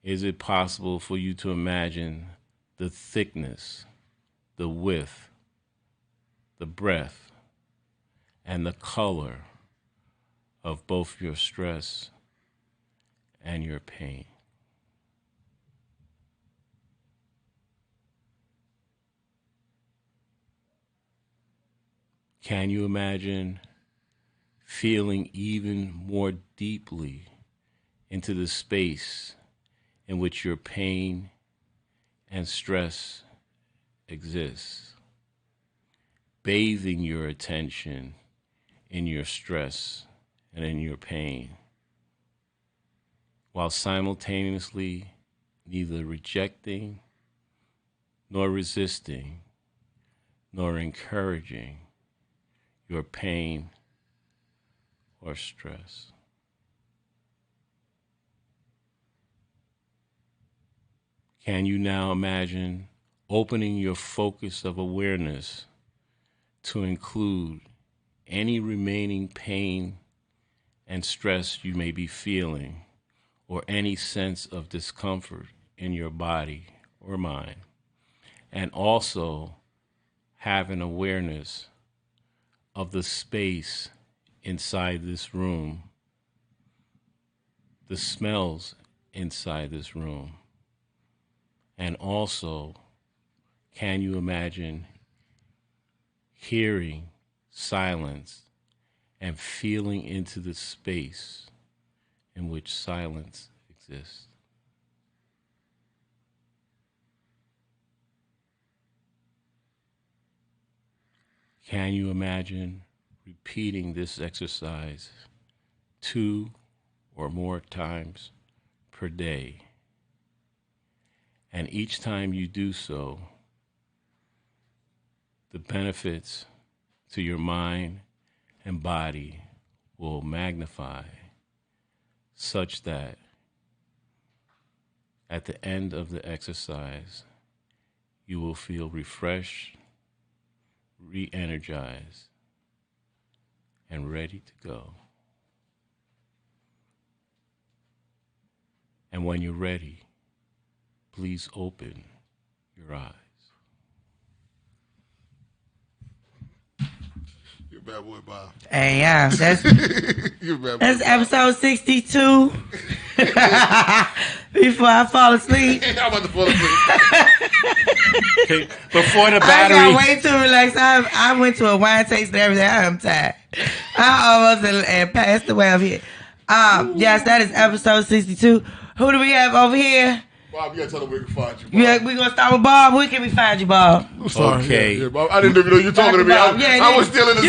is it possible for you to imagine the thickness, the width, the breadth, and the color of both your stress and your pain? Can you imagine feeling even more deeply into the space in which your pain and stress exists, bathing your attention in your stress and in your pain, while simultaneously neither rejecting nor resisting nor encouraging your pain or stress? Can you now imagine opening your focus of awareness to include any remaining pain and stress you may be feeling, or any sense of discomfort in your body or mind, and also have an awareness of the space inside this room, the smells inside this room, and also, can you imagine hearing silence and feeling into the space in which silence exists? Can you imagine repeating this exercise 2 or more times per day? And each time you do so, the benefits to your mind and body will magnify, such that at the end of the exercise, you will feel refreshed, re-energized, and ready to go. And when you're ready, please open your eyes. You're a bad boy, Bob. Hey, yeah, that's You're a bad boy, that's Bob. episode 62. Before I fall asleep. I'm about to fall asleep. Okay, before the I battery. got way too relaxed. I went to a wine tasting and everything. I'm tired. I almost passed away over here. Yes, that is episode 62. Who do we have over here? Bob, you gotta tell them where we can find you, Bob. Yeah, we gonna start with Bob. Where can we find you, Bob? I'm sorry. Okay. Yeah, Bob. I didn't even know you were talking to me. Bob. I was still in the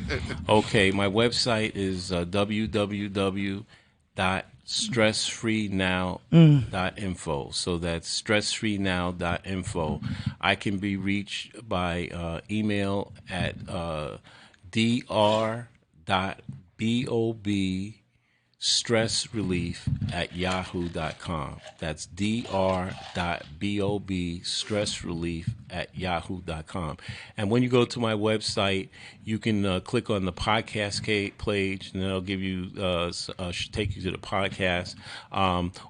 zone. Okay, my website is www.stressfreenow.info. So that's stressfreenow.info. I can be reached by email at dr.bob drbob@yahoo.com. That's dr.bob stressrelief@yahoo.com. And when you go to my website, you can click on the podcast page, and it'll give you take you to the podcast,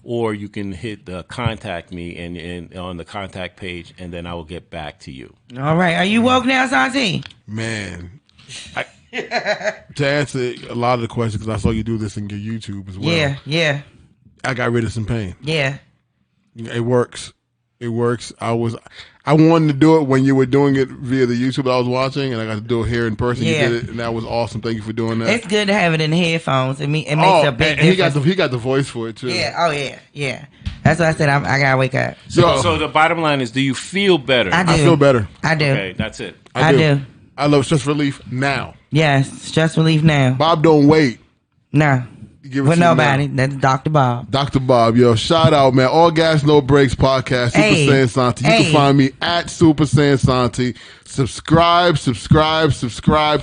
or you can hit contact me and on the contact page, and then I will get back to you. All right, are you woke now, Santi? Man, to answer a lot of the questions, because I saw you do this in your YouTube as well. Yeah. I got rid of some pain. Yeah. It works. It works. I wanted to do it when you were doing it via the YouTube I was watching, and I got to do it here in person. Yeah. You did it, and that was awesome. Thank you for doing that. It's good to have it in the headphones. It makes a big difference. He got the voice for it too. Yeah. Oh yeah. That's what I said. I gotta wake up. So the bottom line is, do you feel better? I do. I feel better. I do. Okay, that's it. I do. I love stress relief now. Yes, stress relief now. Bob, don't wait. No. Give it With to you nobody. now. That's Dr. Bob. Dr. Bob, yo, shout out, man. All Gas, No Breaks podcast, Super Saiyan Santi. You can find me at Super Saiyan Santi. Subscribe.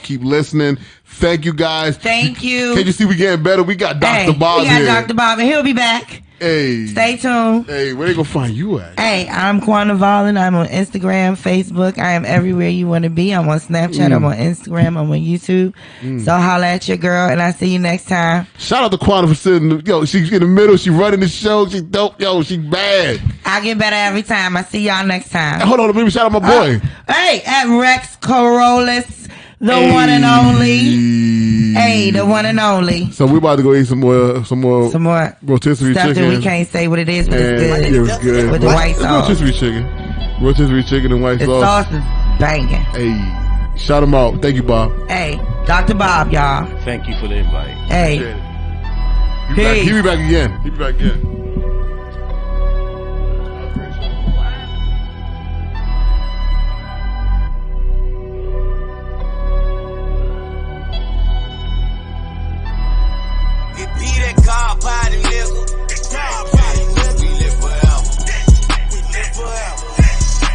Keep listening. Thank you, guys. Thank you. Can't you see we getting better? We got Dr. Bob here. We got Dr. Bob, and he'll be back. Hey. Stay tuned. Hey, where they gonna find you at? Hey, I'm Quanah Valen. I'm on Instagram, Facebook. I am everywhere you want to be. I'm on Snapchat. I'm on Instagram. I'm on YouTube. So holla at your girl, and I'll see you next time. Shout out to Quanah for sitting. Yo, she's in the middle. She running the show. She dope. Yo, she bad. I get better every time. I see y'all next time. Hey, hold on, let me shout out my boy. Hey, at Rex Corollis, the one and only. Hey, the one and only. So we about to go eat some more rotisserie stuff chicken. that we can't say what it is, but it's good. It was good. With the white sauce. Rotisserie chicken and white the sauce. The sauce is banging. Hey, shout him out. Thank you, Bob. Hey, Dr. Bob, y'all. Thank you for the invite. Hey. He'll be back again. God body nigga. God body nigga. We live forever. We live forever.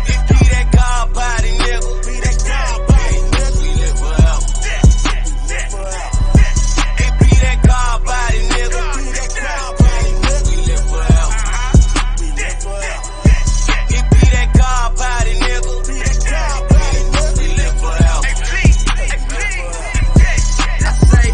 It be that God body nigga. Be that God body nigga. We live forever. We live forever. It be that God body nigga. Be that God body nigga. We live forever. We live forever. It be that God body nigga. Be that God body nigga. We live forever. I say,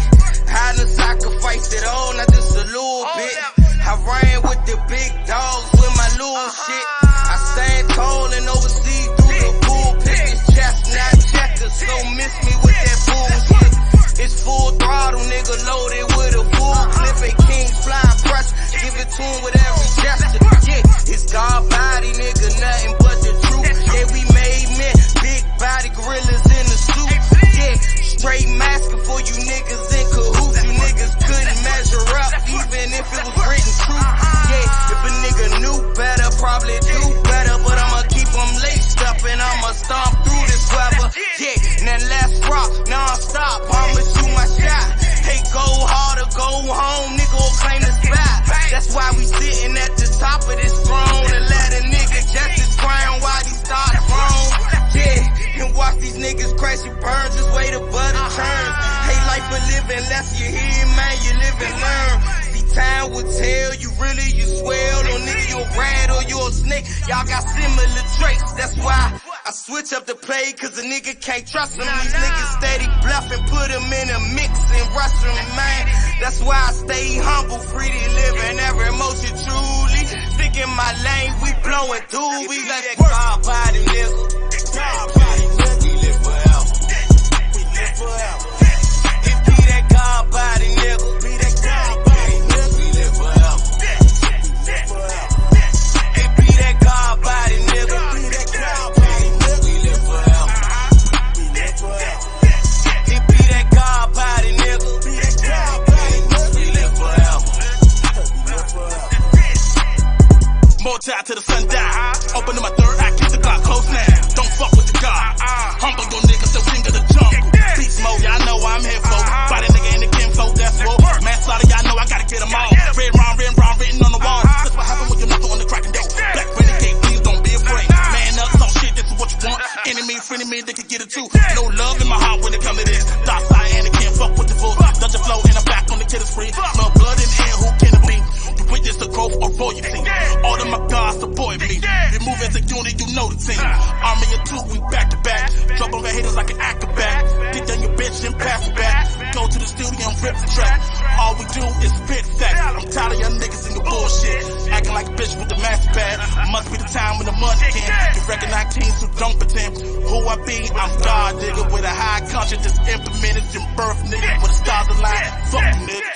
I done sacrificed it all. Not just a little bit. I ran with the big dogs with my little shit. I stand tall and oversee through the bullpit. This chestnut checker, so miss me with that bullshit. It's full throttle, nigga, loaded with a full clip. A king's flying brush, give it to him with every gesture. Yeah, it's God body, nigga, nothing but the truth. Yeah, we made men, big body gorillas in the suit. Yeah, straight masking for you niggas in cahoots. You niggas couldn't measure up, even if it was written true. Yeah, if a nigga knew better, probably do better. But I'ma keep them laced up and I'ma stomp through this weather. Yeah, now let's rock, non-stop, I'ma shoot my shot. Hey, go hard or go home, nigga will claim the spot. That's why we sitting at the top of this throne and let a nigga catch his crown while he starts wrong. Yeah, and watch these niggas crash and burn, just wait a butter turns. Hey, life for living, less you hear, man, you live and learn. See, time will tell you really you swell, or nigga you a rat or you a snake. Y'all got similar traits, that's why I switch up the play, cause a nigga can't trust them. These niggas steady bluffing, put them in a mix and rush them, man. That's why I stay humble, free to live in every emotion truly. Stick in my lane, we blowing through, we let God body nigga. God body nigga, we live forever. We live forever. It be that God body nigga. Be that God body nigga, we live forever. We live forever. It be that God body nigga. Be that God body nigga, we live forever. We live forever. It be that God body nigga. Be that God body nigga, we live forever. We live forever. More time to the sundown. Open up my third eye, keep the Glock close now. Don't fuck with the God. Humble your niggas, the king of the jungle. Beast mode, y'all know I'm here for. Body nigga in the kinfolk, that's what. Manslaughter, y'all know I gotta get them all. Red round, written on the wall. That's what happen when you knock on the cracking door. Black renegade, please don't be afraid. Man up, talk shit, this is what you want. Enemy, friendly, me, they can get it too. No love in my heart when it come to this. Dark side and the kinfolk. fuck with the bull. Dodge the flow and I'm back on the killer spree. Smell blood in the air, who can it be? You witness the growth of royalty. All of my guys support me. We move as a unit, you know the team. Army of two, we back to back. Drop on the haters like an acrobat. Get down your bitch and pass it back. Go to the studio and rip the track. All we do is spit facts. I'm tired of y'all niggas in your bullshit. Acting like a bitch with the master bag. Must be the time when the money can. You recognize teens who don't pretend. Who I be, I'm God, nigga, with a high conscience that's implemented in birth, nigga. With the stars align, fuck you, nigga.